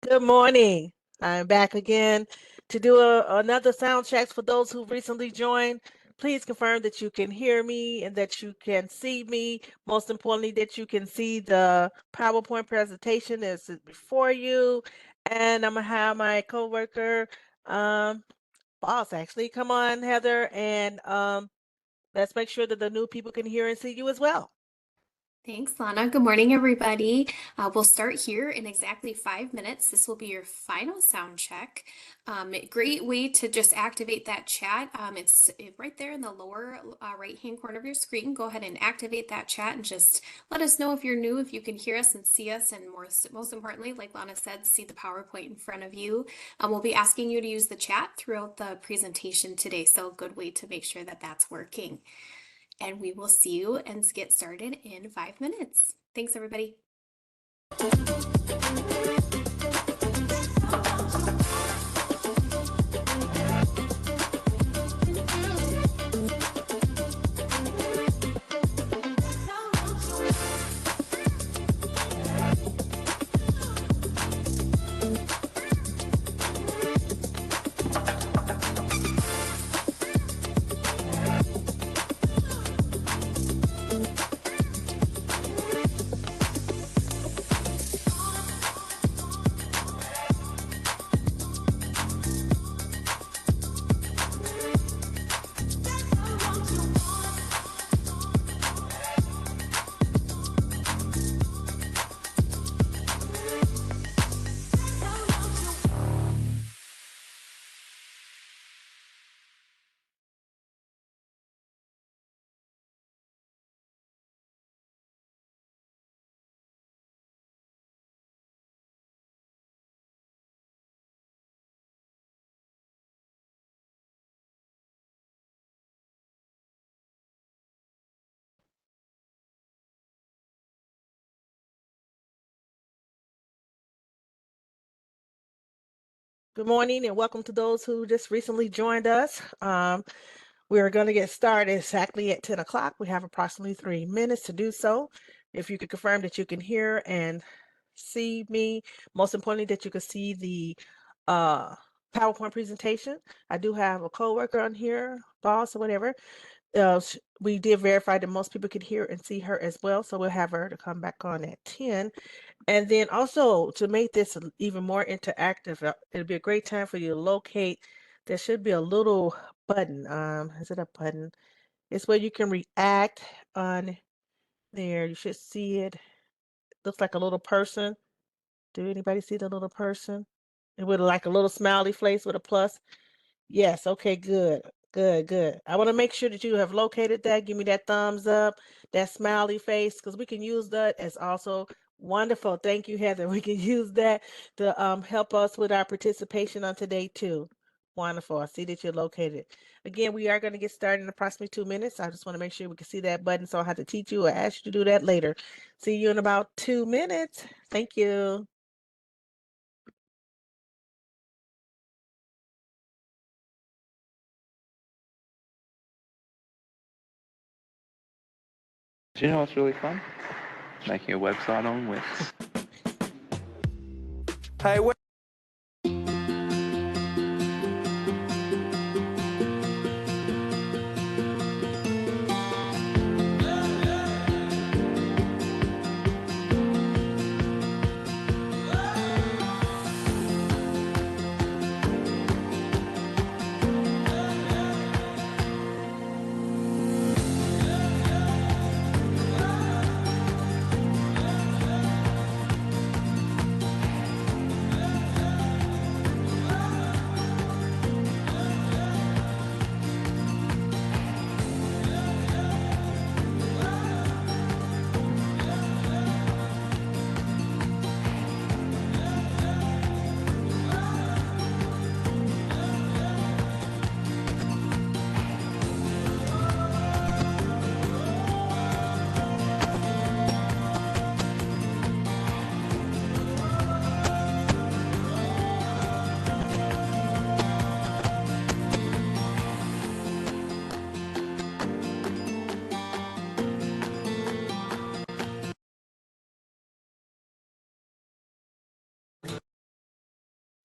Good morning. I'm back again to do another sound checks for those who've recently joined. Please confirm that you can hear me and that you can see me. Most importantly, that you can see the PowerPoint presentation that's before you. And I'm gonna have my coworker, um, boss actually, come on, Heather, and let's make sure that the new people can hear and see you as well. Thanks, Lana. Good morning, everybody. We'll start here in exactly 5 minutes. This will be your final sound check. Great way to just activate that chat. It's right there in the lower right-hand corner of your screen. Go ahead and activate that chat and just let us know if you're new, if you can hear us and see us, and most importantly, like Lana said, see the PowerPoint in front of you. We'll be asking you to use the chat throughout the presentation today, so a good way to make sure that that's working. And we will see you and get started in 5 minutes. Thanks, everybody. Good morning and welcome to those who just recently joined us. We are going to get started exactly at 10 o'clock. We have approximately 3 minutes to do so. If you could confirm that you can hear and see me, most importantly, that you can see the PowerPoint presentation. I do have a coworker on here, boss or whatever. We did verify that most people could hear and see her as well, so we'll have her to come back on at 10. And then also to make this even more interactive, it'll be a great time for you to locate. There should be a little button. Is it a button? It's where you can react on there. You should see it. Looks like a little person. Do anybody see the little person? It with like a little smiley face with a plus. Yes, okay, good. Good, good. I want to make sure that you have located that. Give me that thumbs up, that smiley face, because we can use that as also wonderful. Thank you, Heather. We can use that to help us with our participation on today too. Wonderful. I see that you're located. Again, we are going to get started in approximately 2 minutes. I just want to make sure we can see that button, so I'll have to teach you or ask you to do that later. See you in about 2 minutes. Thank you. Do you know what's really fun? Making a website on Wix. Hey,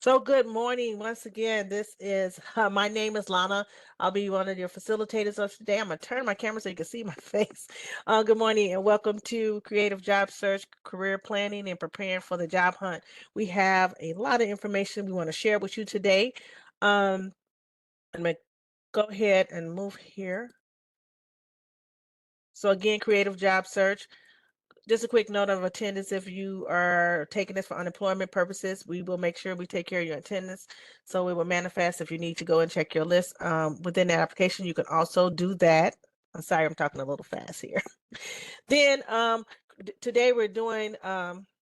So good morning once again. This is my name is Lana. I'll be one of your facilitators of today. I'm gonna turn my camera so you can see my face. Good morning and welcome to Creative Job Search, Career Planning, and Preparing for the Job Hunt. We have a lot of information we want to share with you today. I'm gonna go ahead and move here. So again, Creative Job Search. Just a quick note of attendance. If you are taking this for unemployment purposes, we will make sure we take care of your attendance. So it will manifest if you need to go and check your list within that application. You can also do that. I'm sorry, I'm talking a little fast here. Then today we're doing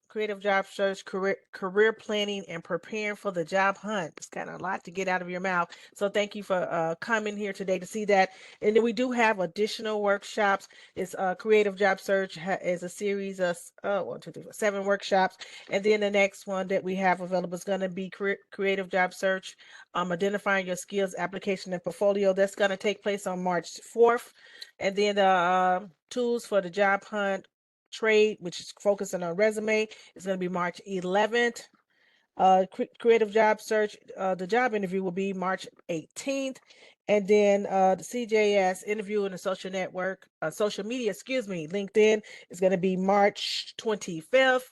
creative job search, career planning, and preparing for the job hunt. It's kind of a lot to get out of your mouth. So thank you for coming here today to see that. And then we do have additional workshops. It's creative job search is a series of 7 workshops. And then the next one that we have available is going to be creative job search, identifying your skills, application, and portfolio. That's going to take place on March 4th. And then the tools for the job hunt trade, which is focusing on resume, is going to be March 11th. Creative job search, the job interview will be March 18th. And then the CJS interview in the social media, LinkedIn is going to be March 25th.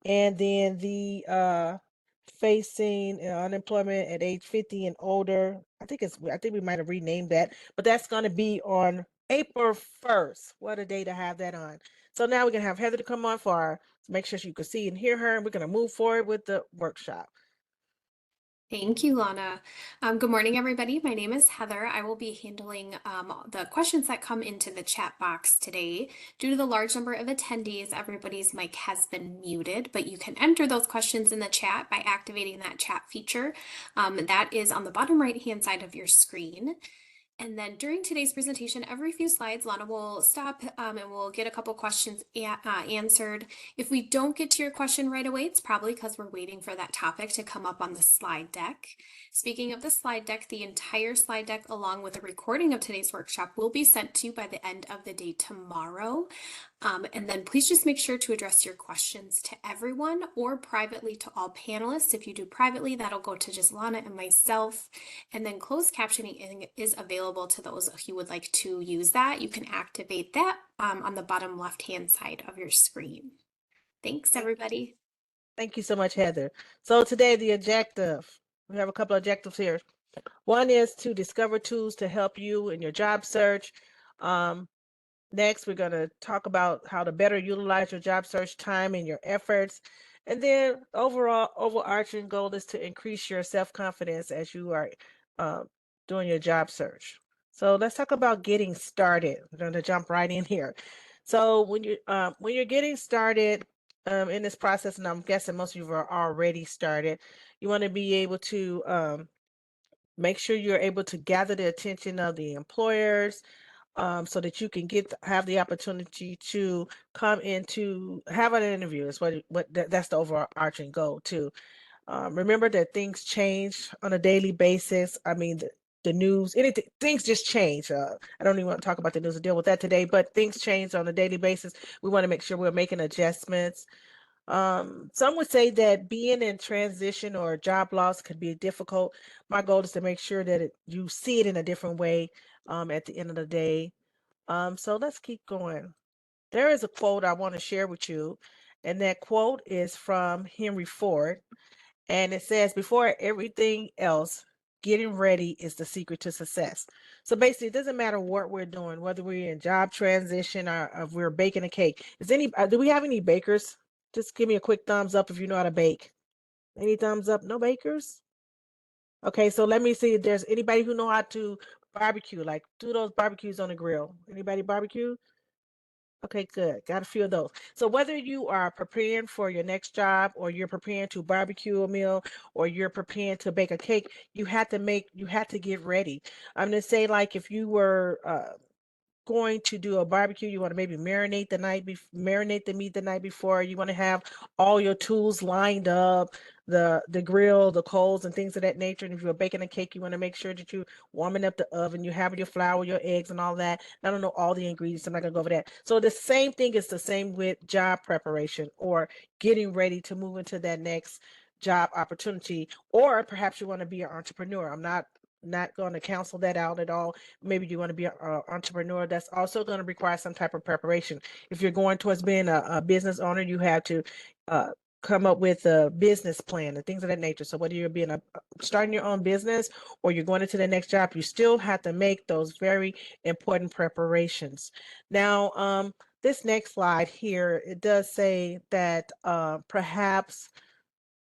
And then the facing unemployment at age 50 and older, I think we might have renamed that, but that's going to be on April 1st. What a day to have that on. So now we're going to have Heather to come on to make sure you can see and hear her, and we're going to move forward with the workshop. Thank you, Lana. Good morning, everybody. My name is Heather. I will be handling the questions that come into the chat box today. Due to the large number of attendees, everybody's mic has been muted, but you can enter those questions in the chat by activating that chat feature. That is on the bottom right-hand side of your screen. And then during today's presentation, every few slides, Lana will stop and we'll get a couple questions answered. If we don't get to your question right away, it's probably because we're waiting for that topic to come up on the slide deck. Speaking of the slide deck, the entire slide deck along with a recording of today's workshop will be sent to you by the end of the day tomorrow. And then please just make sure to address your questions to everyone or privately to all panelists. If you do privately, that'll go to just Lana and myself. And then closed captioning is available to those who would like to use that. You can activate that on the bottom left-hand side of your screen. Thanks, everybody. Thank you so much, Heather. So today the objective, we have a couple of objectives here. One is to discover tools to help you in your job search. Next, we're going to talk about how to better utilize your job search time and your efforts. And then overarching goal is to increase your self-confidence as you are doing your job search. So let's talk about getting started. We're going to jump right in here. So when you're getting started in this process, and I'm guessing most of you are already started, you want to be able to make sure you're able to gather the attention of the employers, so that you can have the opportunity to come into have an interview. Is that's the overarching goal too. Remember that things change on a daily basis. I mean, the news, things just change. I don't even want to talk about the news or deal with that today, but things change on a daily basis. We want to make sure we're making adjustments. Some would say that being in transition or job loss could be difficult. My goal is to make sure that you see it in a different way at the end of the day. So let's keep going. There is a quote I want to share with you, and that quote is from Henry Ford, and it says, "Before everything else, getting ready is the secret to success." So basically, it doesn't matter what we're doing, whether we're in job transition or if we're baking a cake. Do we have any bakers? Just give me a quick thumbs up if you know how to bake. Any thumbs up? No bakers? Okay, so let me see if there's anybody who know how to barbecue, like do those barbecues on the grill. Anybody barbecue? Okay, good. Got a few of those. So whether you are preparing for your next job or you're preparing to barbecue a meal or you're preparing to bake a cake, you have to get ready. I'm gonna say, like, if you were going to do a barbecue, you want to maybe marinate the meat the night before. You want to have all your tools lined up, the grill, the coals, and things of that nature. And if you're baking a cake, you want to make sure that you're warming up the oven, you have your flour, your eggs, and all that. I don't know all the ingredients, I'm not gonna go over that. So the same thing is the same with job preparation or getting ready to move into that next job opportunity, or perhaps you want to be an entrepreneur. I'm not going to counsel that out at all. Maybe you want to be an entrepreneur. That's also going to require some type of preparation. If you're going towards being a business owner, you have to uh, come up with a business plan and things of that nature. So whether you're being starting your own business or you're going into the next job, you still have to make those very important preparations. Now, this next slide here, it does say that perhaps,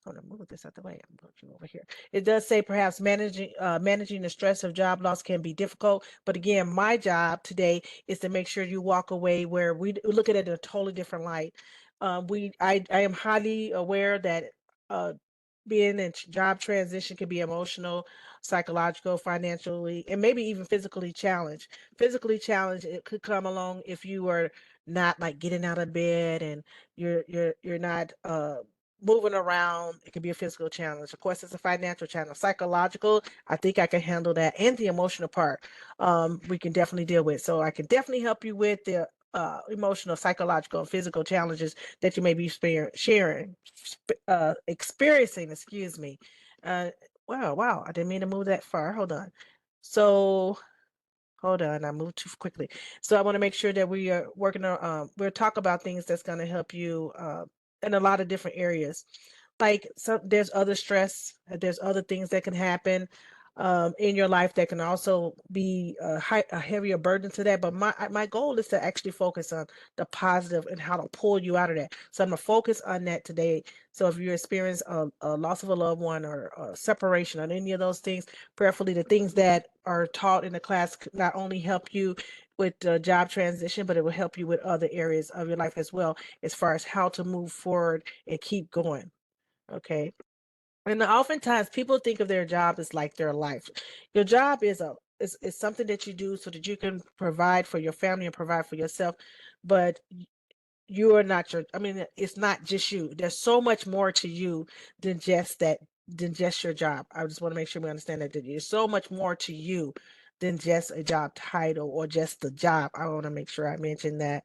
hold on, move this out the way. I'm putting you over here. It does say perhaps managing the stress of job loss can be difficult. But again, my job today is to make sure you walk away where we look at it in a totally different light. I am highly aware that being in job transition can be emotional, psychological, financially, and maybe even physically challenged. Physically challenged, it could come along if you are not like getting out of bed and you're not moving around. It can be a physical challenge. Of course, it's a financial challenge. Psychological, I think I can handle that, and the emotional part, we can definitely deal with. So I can definitely help you with the emotional, psychological, and physical challenges that you may be experiencing. Excuse me. Uh, wow, I didn't mean to move that far. Hold on. So hold on, I moved too quickly. So I want to make sure that we are working on, we'll talk about things that's going to help you in a lot of different areas. Like there's other stress, there's other things that can happen in your life that can also be a heavier burden to that. But my goal is to actually focus on the positive and how to pull you out of that. So I'm gonna focus on that today. So if you experience a loss of a loved one or a separation or any of those things, prayerfully the things that are taught in the class could not only help you with the job transition, but it will help you with other areas of your life as well, as far as how to move forward and keep going. Okay. And oftentimes people think of their job as like their life. Your job is something that you do so that you can provide for your family and provide for yourself. But you are not your, I mean, it's not just you. There's so much more to you than just that, than just your job. I just want to make sure we understand that there's so much more to you than just a job title or just the job. I want to make sure I mention that.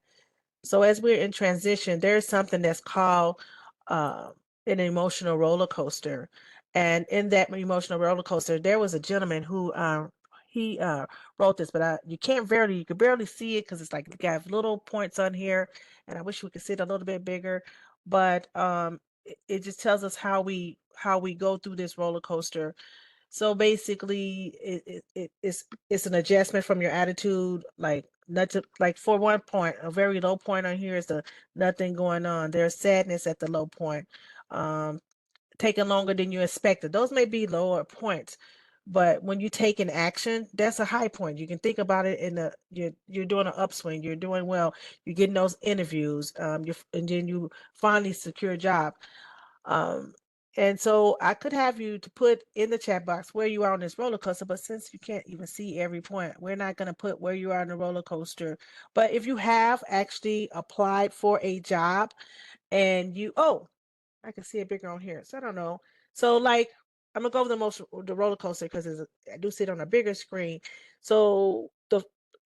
So as we're in transition, there's something that's called uh, an emotional roller coaster. And in that emotional roller coaster, there was a gentleman who he wrote this, but you can barely see it because it's like you have little points on here, and I wish we could see it a little bit bigger. But it just tells us how we go through this roller coaster. So basically, it's an adjustment from your attitude, like not to, like for one point, a very low point on here is the nothing going on. There's sadness at the low point. Um, Taking longer than you expected. Those may be lower points, but when you take an action, that's a high point. You can think about it in the you're doing an upswing. You're doing well. You're getting those interviews. And then you finally secure a job. Um, and so I could have you to put in the chat box where you are on this roller coaster, but since you can't even see every point, we're not going to put where you are on the roller coaster. But if you have actually applied for a job and I can see it bigger on here. So I don't know. So like I'm gonna go over the roller coaster because I do see it on a bigger screen. So the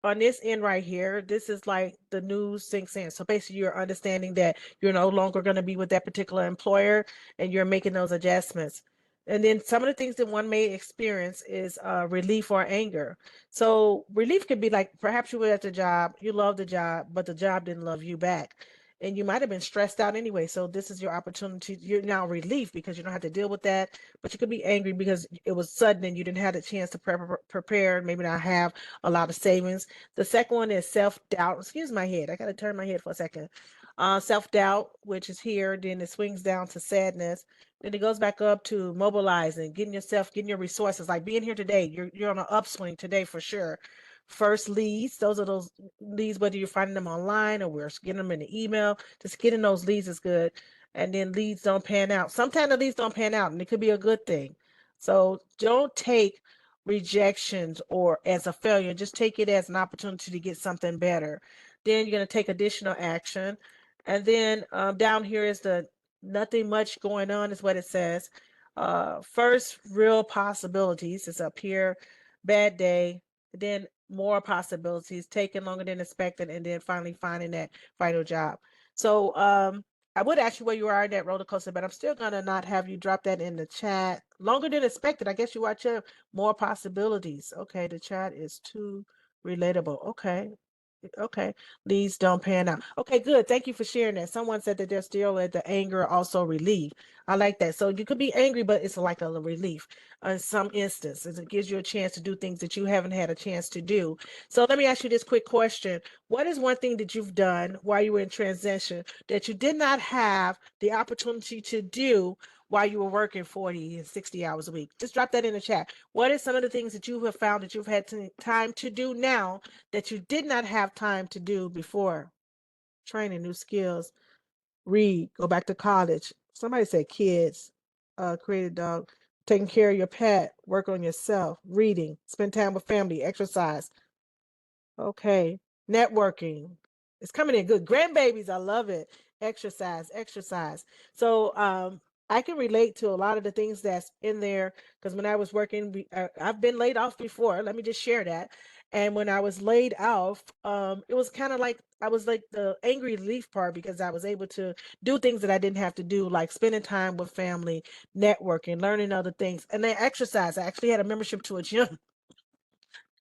on this end right here, this is like the news sinks in. So basically you're understanding that you're no longer going to be with that particular employer and you're making those adjustments. And then some of the things that one may experience is relief or anger. So relief could be like perhaps you were at the job, you love the job, but the job didn't love you back and you might have been stressed out anyway. So this is your opportunity. You're now relieved because you don't have to deal with that. But you could be angry because it was sudden and you didn't have the chance to prepare, maybe not have a lot of savings. The second one is self-doubt. Excuse my head. I got to turn my head for a second. Self-doubt, which is here. Then it swings down to sadness. Then it goes back up to mobilizing, getting your resources. Like being here today, you're on an upswing today for sure. First leads, those are those leads, whether you're finding them online or we're getting them in the email, just getting those leads is good. And then leads don't pan out. Sometimes the leads don't pan out and it could be a good thing. So don't take rejections or as a failure, just take it as an opportunity to get something better. Then you're going to take additional action. And then down here is the nothing much going on is what it says. First real possibilities is up here. Bad day. Then more possibilities, taking longer than expected, and then finally finding that final job. So I would ask you where you are in that roller coaster, but I'm still gonna not have you drop that in the chat. Longer than expected. I guess you watch more possibilities. Okay, the chat is too relatable. Okay. Okay. These don't pan out. Okay, good. Thank you for sharing that. Someone said that they're still at the anger, also relief. I like that. So you could be angry, but it's like a relief in some instances. It gives you a chance to do things that you haven't had a chance to do. So let me ask you this quick question. What is one thing that you've done while you were in transition that you did not have the opportunity to do while you were working 40 and 60 hours a week? Just drop that in the chat. What are some of the things that you have found that you've had time to do now that you did not have time to do before? Training, new skills, read, go back to college. Somebody said kids, create a dog, taking care of your pet, work on yourself, reading, spend time with family, exercise. Okay. Networking. It's coming in good. Grandbabies, I love it. Exercise, exercise. So I can relate to a lot of the things that's in there because when I was working, I've been laid off before. Let me just share that. And when I was laid off, it was kind of like I was like the angry relief part because I was able to do things that I didn't have to do, like spending time with family, networking, learning other things, and then exercise. I actually had a membership to a gym.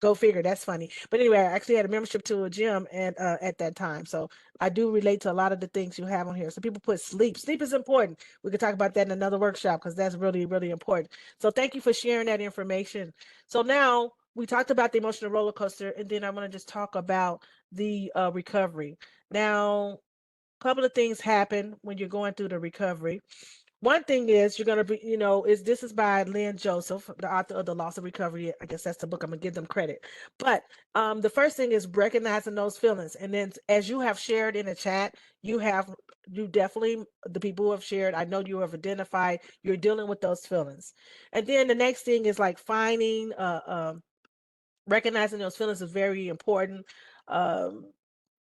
Go figure. That's funny. But anyway, I actually had a membership to a gym and at that time. So I do relate to a lot of the things you have on here. So people put sleep. Sleep is important. We could talk about that in another workshop because that's really, really important. So thank you for sharing that information. So now we talked about the emotional roller coaster, and then I want to just talk about the recovery. Now, a couple of things happen when you're going through the recovery. One thing is you're gonna be, this is by Lynn Joseph, the author of The Loss of Recovery. I guess that's the book. I'm gonna give them credit. But the first thing is recognizing those feelings, and then as you have shared in the chat, you definitely the people who have shared. I know you have identified you're dealing with those feelings, and then the next thing is like finding, recognizing those feelings is very important. Um,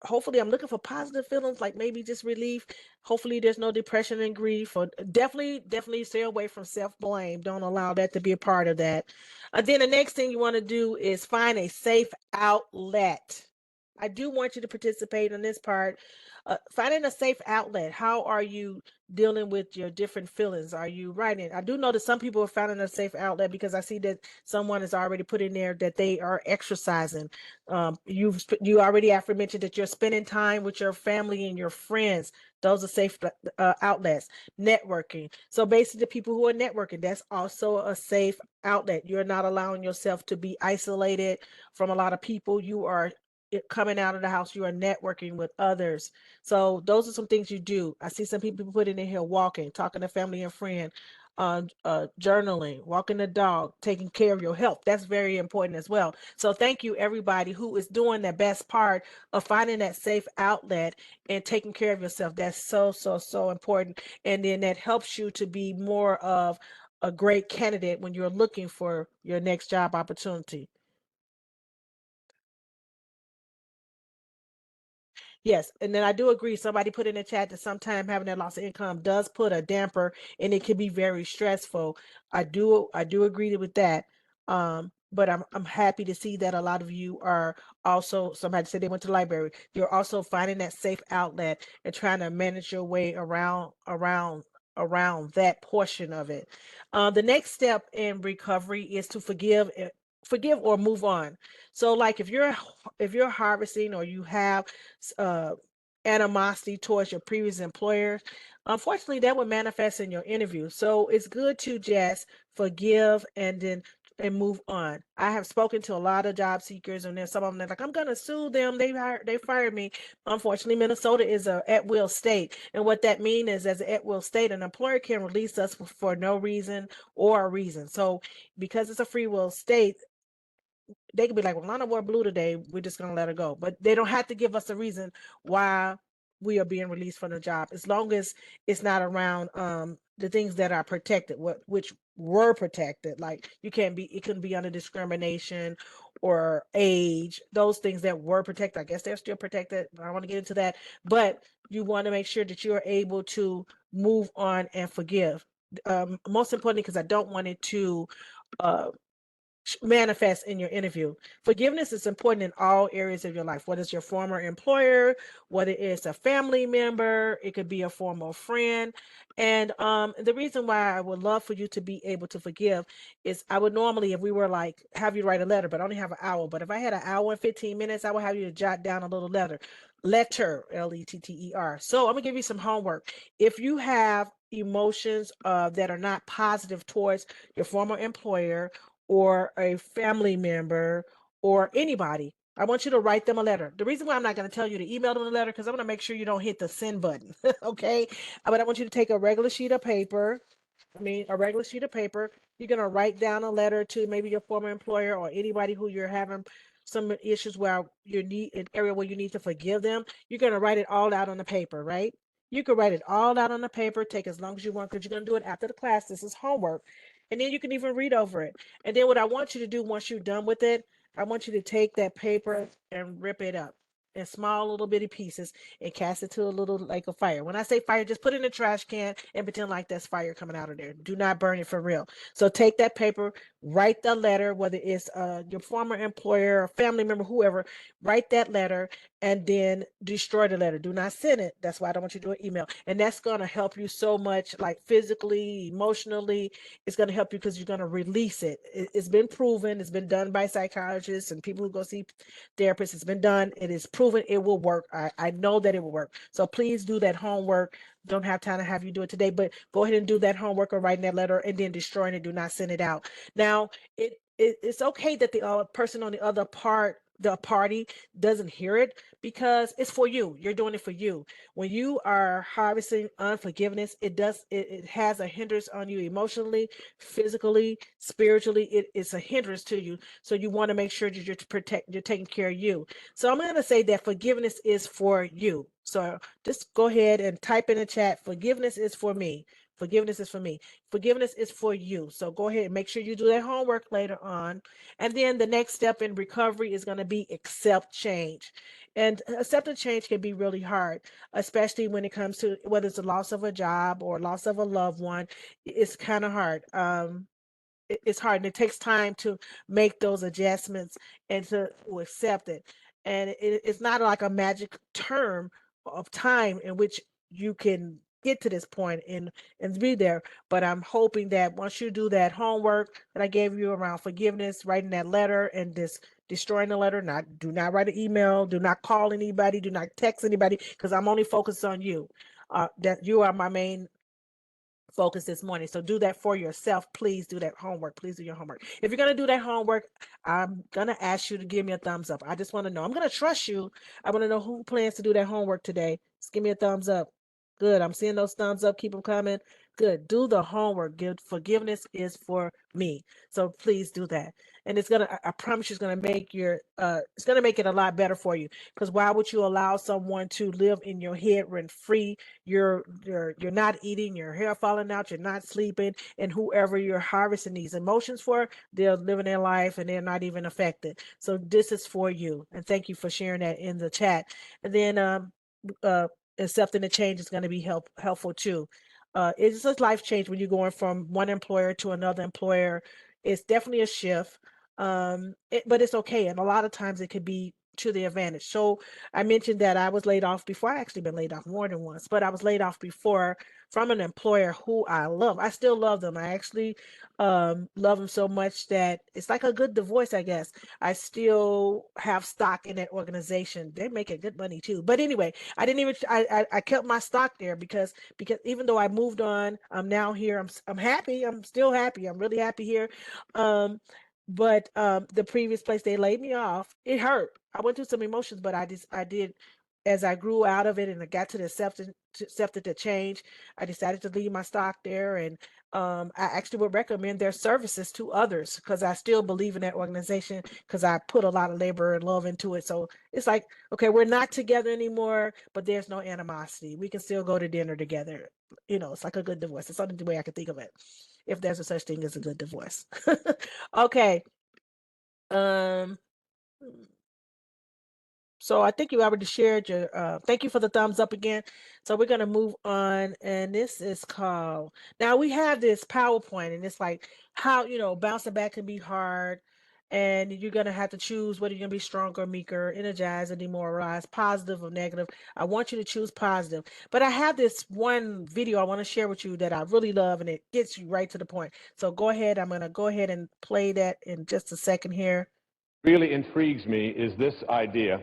Hopefully I'm looking for positive feelings, like maybe just relief. Hopefully there's no depression and grief, or definitely stay away from self-blame. Don't allow that to be a part of that. Then the next thing you want to do is find a safe outlet. I do want you to participate in this part. Finding a safe outlet. How are you dealing with your different feelings? Are you writing? I do know that some people are finding a safe outlet because I see that someone has already put in there that they are exercising. You already aforementioned that you're spending time with your family and your friends. Those are safe outlets. Networking. So basically, the people who are networking, that's also a safe outlet. You're not allowing yourself to be isolated from a lot of people. You are coming out of the house. You are networking with others. So those are some things you do. I see some people put in here walking, talking to family and friend, journaling, walking the dog, taking care of your health. That's very important as well. So thank you everybody who is doing the best part of finding that safe outlet and taking care of yourself. That's so important. And then that helps you to be more of a great candidate when you're looking for your next job opportunity. Yes, and then I do agree. Somebody put in the chat that sometimes having that loss of income does put a damper, and it can be very stressful. I do agree with that. But I'm happy to see that a lot of you are also. Somebody said they went to the library. You're also finding that safe outlet and trying to manage your way around that portion of it. The next step in recovery is to forgive or move on. So like if you're harvesting or you have uh, animosity towards your previous employer, unfortunately, that would manifest in your interview. So it's good to just forgive and move on. I have spoken to a lot of job seekers, and there's some of them that like, I'm gonna sue them. They fired me. Unfortunately, Minnesota is a at-will state, and what that means is, as an at-will state, an employer can release us for no reason or a reason. So because it's a free will state, they could be like, well, Lana wore blue today. We're just gonna let her go. But they don't have to give us a reason why we are being released from the job, as long as it's not around the things that are protected, which were protected. Like it couldn't be under discrimination or age, those things that were protected. I guess they're still protected. I don't want to get into that, but you want to make sure that you're able to move on and forgive. Most importantly, because I don't want it to manifest in your interview. Forgiveness is important in all areas of your life, whether it's your former employer, whether it's a family member, it could be a former friend. And the reason why I would love for you to be able to forgive is I would normally, if we were like, have you write a letter, but I only have an hour. But if I had an hour and 15 minutes, I would have you to jot down a little letter, Letter. So I'm gonna give you some homework. If you have emotions that are not positive towards your former employer or a family member or anybody, I want you to write them a letter. The reason why I'm not going to tell you to email them a letter, because I'm going to make sure you don't hit the send button. Okay. But I want you to take a regular sheet of paper. A regular sheet of paper. You're going to write down a letter to maybe your former employer or anybody who you're having some issues where you need an area where you need to forgive them. You're going to write it all out on the paper, right? You can write it all out on the paper, take as long as you want, because you're going to do it after the class. This is homework. And then you can even read over it. And then what I want you to do once you're done with it, I want you to take that paper and rip it up in small little bitty pieces and cast it to a little like a fire. When I say fire, just put it in a trash can and pretend like there's fire coming out of there. Do not burn it for real. So take that paper, write the letter, whether it's your former employer, or family member, whoever, write that letter and then destroy the letter. Do not send it. That's why I don't want you to do an email. And that's going to help you so much, like physically, emotionally. It's going to help you because you're going to release it. It's been proven. It's been done by psychologists and people who go see therapists. It's been done. It is proven it will work. I know that it will work. So please do that homework. Don't have time to have you do it today, but go ahead and do that homework or writing that letter and then destroying it. Do not send it out. Now, it's okay that the person on the other the party doesn't hear it because it's for you. You're doing it for you. When you are harvesting unforgiveness, it has a hindrance on you emotionally, physically, spiritually. It's a hindrance to you. So you want to make sure that you're taking care of you. So I'm going to say that forgiveness is for you. So just go ahead and type in the chat, forgiveness is for me. Forgiveness is for me. Forgiveness is for you. So go ahead and make sure you do that homework later on. And then the next step in recovery is going to be accept change. And accepting change can be really hard, especially when it comes to whether it's the loss of a job or loss of a loved one. It's kind of hard. It's hard, and it takes time to make those adjustments and to accept it. And it's not like a magic term of time in which you can get to this point and be there. But I'm hoping that once you do that homework that I gave you around forgiveness, writing that letter and destroying the letter, do not write an email, do not call anybody, do not text anybody, because I'm only focused on you. That you are my main focus this morning. So do that for yourself. Please do that homework. Please do your homework. If you're going to do that homework, I'm going to ask you to give me a thumbs up. I just want to know. I'm going to trust you. I want to know who plans to do that homework today. Just give me a thumbs up. Good. I'm seeing those thumbs up. Keep them coming. Good. Do the homework. Forgiveness is for me. So please do that. And I promise you, it's going to make it a lot better for you. Because why would you allow someone to live in your head rent free? You're not eating, your hair falling out, you're not sleeping, and whoever you're harvesting these emotions for, they're living their life and they're not even affected. So this is for you. And thank you for sharing that in the chat. And then accepting the change is going to be helpful too. It's a life change when you're going from one employer to another employer. It's definitely a shift, but it's okay. And a lot of times it could be to the advantage. So I mentioned that I was laid off before. I actually been laid off more than once, but I was laid off before from an employer who I love. I still love them. I actually love them so much that it's like a good divorce, I guess. I still have stock in that organization. They're making good money too. But anyway, I kept my stock there because even though I moved on, I'm now here. I'm happy. I'm still happy. I'm really happy here. But the previous place they laid me off, it hurt. I went through some emotions, but I did as I grew out of it and I got to accepted the change. I decided to leave my stock there, and I actually would recommend their services to others because I still believe in that organization because I put a lot of labor and love into it. So it's like, okay, we're not together anymore, but there's no animosity. We can still go to dinner together. It's like a good divorce. It's the only way I can think of it, if there's a such thing as a good divorce. Okay. Um, so I think you already shared thank you for the thumbs up again. So we're going to move on, and this is called, now we have this PowerPoint, and it's like how, bouncing back can be hard. and you're going to have to choose whether you're going to be stronger, meeker, energized, or demoralized, positive or negative. I want you to choose positive. But I have this one video I want to share with you that I really love, and it gets you right to the point. So go ahead. I'm going to go ahead and play that in just a second here. Really intrigues me is this idea,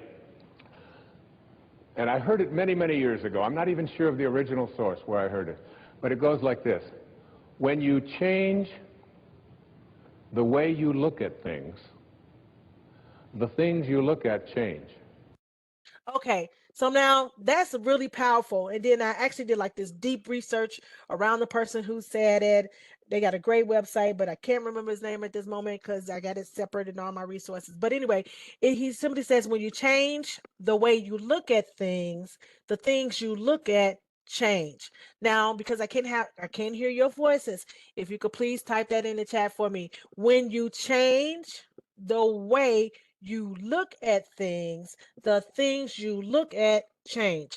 and I heard it many, many years ago. I'm not even sure of the original source where I heard it, but it goes like this. When you change the way you look at things, the things you look at change. Okay, so now that's really powerful. And then I actually did like this deep research around the person who said it. They got a great website, but I can't remember his name at this moment because I got it separate in all my resources. But anyway, he simply says when you change the way you look at things, the things you look at change. Now, because I can't hear your voices, if you could please type that in the chat for me. When you change the way you look at things, the things you look at change.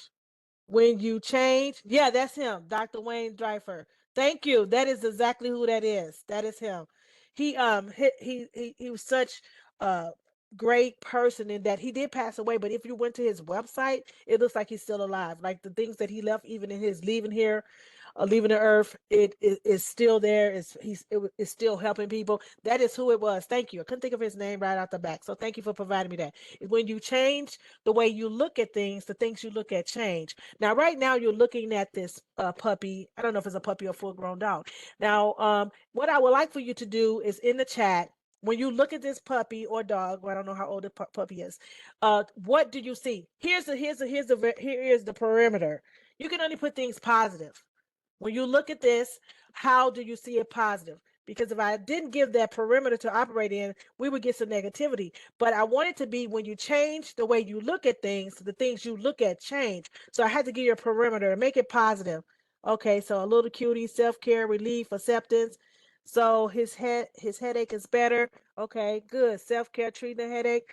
When you change, yeah, that's him, Dr. Wayne Dreifer. Thank you. That is exactly who that is. That is him. He was such a great person in that he did pass away, but if you went to his website, it looks like he's still alive. Like the things that he left, even in his leaving here, leaving the earth, it is still there. It's still helping people. That is who it was. Thank you. I couldn't think of his name right out the back. So thank you for providing me that. When you change the way you look at things, the things you look at change. Now, right now you're looking at this puppy. I don't know if it's a puppy or full-grown dog. Now, what I would like for you to do is in the chat, when you look at this puppy or dog, well, I don't know how old the puppy is. What do you see? Here is the perimeter. You can only put things positive. When you look at this, how do you see it positive? Because if I didn't give that perimeter to operate in, we would get some negativity. But I want it to be when you change the way you look at things, the things you look at change. So I had to give you a perimeter and make it positive. Okay, so a little cutie, self-care, relief, acceptance. So his headache is better. Okay, good. Self-care, treating the headache.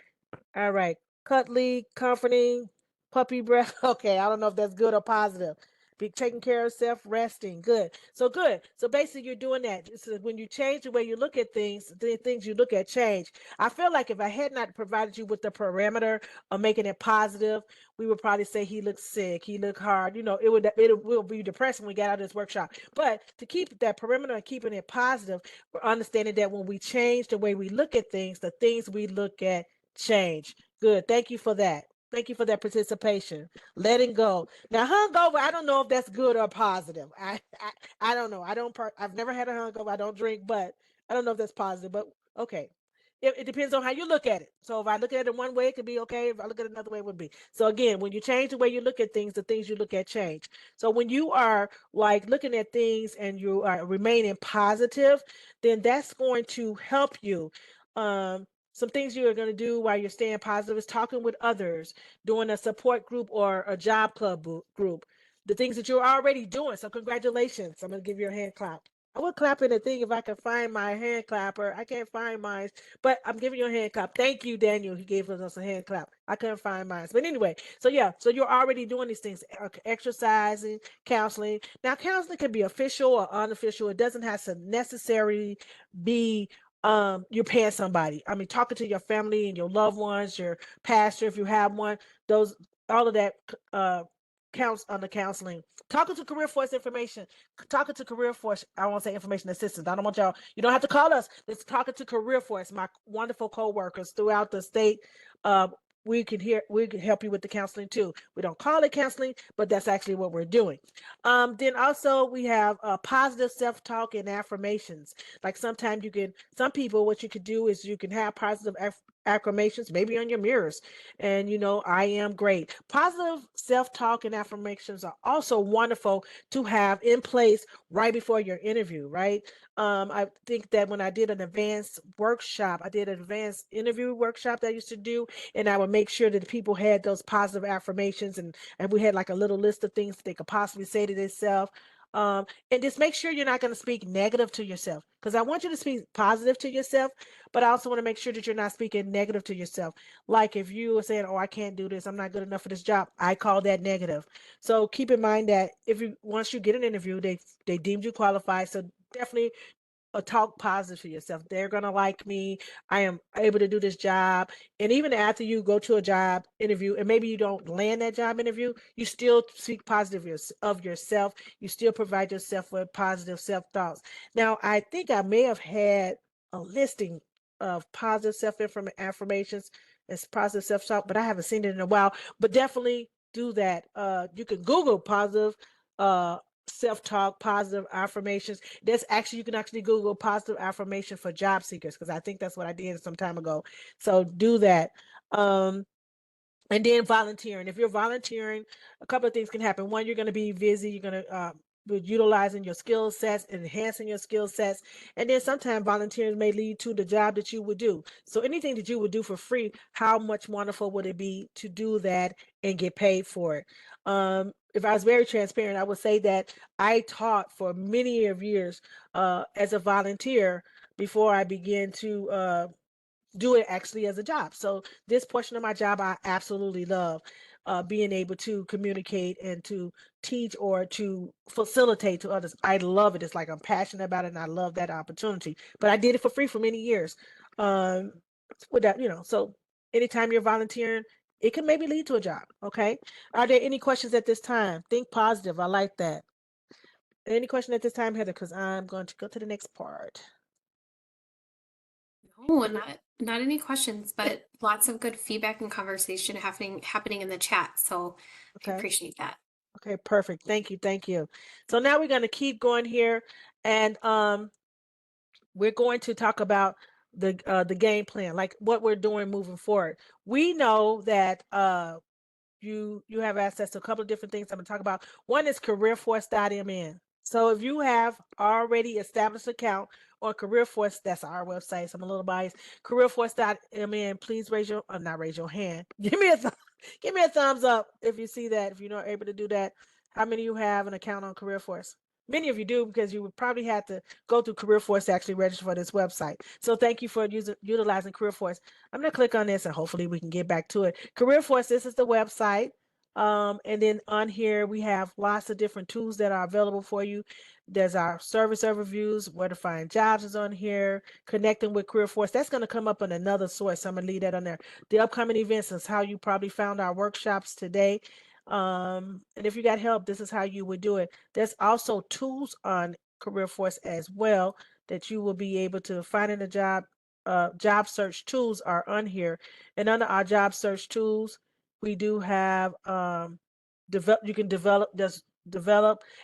All right. Cuddly, comforting, puppy breath. Okay, I don't know if that's good or positive. Be taking care of self, resting. Good. So good. So basically you're doing that. So when you change the way you look at things, the things you look at change. I feel like if I had not provided you with the parameter of making it positive, we would probably say he looks sick, he looked hard. You know, it will be depressed when we get out of this workshop. But to keep that perimeter and keeping it positive, we're understanding that when we change the way we look at things, the things we look at change. Good. Thank you for that. Thank you for that participation. Letting go. Now, hungover, I don't know if that's good or positive. I don't know. I've never had a hungover. I don't drink, but I don't know if that's positive. But okay. It depends on how you look at it. So if I look at it in one way, it could be okay. If I look at it another way, it would be. So again, when you change the way you look at things, the things you look at change. So when you are like looking at things and you are remaining positive, then that's going to help you. Some things you are going to do while you're staying positive is talking with others, doing a support group or a job club group, the things that you're already doing. So congratulations. I'm going to give you a hand clap. I would clap in the thing if I could find my hand clapper. I can't find mine, but I'm giving you a hand clap. Thank you, Daniel. He gave us a hand clap. I couldn't find mine. But anyway, so yeah, so you're already doing these things, exercising, counseling. Now, counseling can be official or unofficial. It doesn't have to necessarily be you're paying somebody. I mean, talking to your family and your loved ones, your pastor if you have one, those all of that counts under counseling. Talking to Career Force information, talking to Career Force, I won't say information assistance. I don't want y'all, you don't have to call us. It's talking to Career Force, my wonderful co-workers throughout the state. We can help you with the counseling too. We don't call it counseling, but that's actually what we're doing. Then also we have positive self-talk and affirmations. Like sometimes some people, what you could do is you can have positive affirmations, maybe on your mirrors. And, I am great. Positive self-talk and affirmations are also wonderful to have in place right before your interview, right? I think that when I did an advanced interview workshop that I used to do, and I would make sure that the people had those positive affirmations and we had like a little list of things that they could possibly say to themselves. And just make sure you're not going to speak negative to yourself, because I want you to speak positive to yourself, but I also want to make sure that you're not speaking negative to yourself. Like if you are saying, oh, I can't do this, I'm not good enough for this job, I call that negative. So keep in mind that once you get an interview, they deemed you qualified. So definitely talk positive to yourself. They're going to like me. I am able to do this job. And even after you go to a job interview and maybe you don't land that job interview, you still speak positive of yourself. You still provide yourself with positive self-thoughts. Now, I think I may have had a listing of positive affirmations and positive self-talk, but I haven't seen it in a while. But definitely do that. You can Google positive self-talk, positive affirmations. You can actually Google positive affirmation for job seekers, because I think that's what I did some time ago. So do that. And then volunteering. If you're volunteering, a couple of things can happen. One, you're going to be busy. You're going to utilizing your skill sets, enhancing your skill sets. And then sometimes volunteering may lead to the job that you would do. So anything that you would do for free, how much wonderful would it be to do that and get paid for it? If I was very transparent, I would say that I taught for many of years as a volunteer before I began to do it actually as a job. So this portion of my job, I absolutely love being able to communicate and to teach or to facilitate to others. I love it. It's like I'm passionate about it and I love that opportunity. But I did it for free for many years. With that, so anytime you're volunteering, it can maybe lead to a job. Okay. Are there any questions at this time? Think positive. I like that. Any question at this time, Heather? Because I'm going to go to the next part. No, not any questions, but lots of good feedback and conversation happening in the chat. So I Okay. appreciate that. Okay, perfect. Thank you. Thank you. So now we're going to keep going here, and we're going to talk about the game plan, like what we're doing moving forward. We know that you have access to a couple of different things I'm going to talk about. One is careerforce.mn. So if you have already established an account on CareerForce, that's our website. So I'm a little biased. CareerForce.mn. Please not raise your hand. Give me a thumbs up if you see that. If you're not able to do that, how many of you have an account on CareerForce? Many of you do, because you would probably have to go through CareerForce to actually register for this website. So thank you for utilizing CareerForce. I'm going to click on this and hopefully we can get back to it. CareerForce, this is the website. And then on here, we have lots of different tools that are available for you. There's our service overviews, where to find jobs is on here, connecting with CareerForce. That's going to come up on another source. I'm going to leave that on there. The upcoming events is how you probably found our workshops today. And if you got help, this is how you would do it. There's also tools on CareerForce as well that you will be able to find in a job. Job search tools are on here, and under our job search tools, we do have you can develop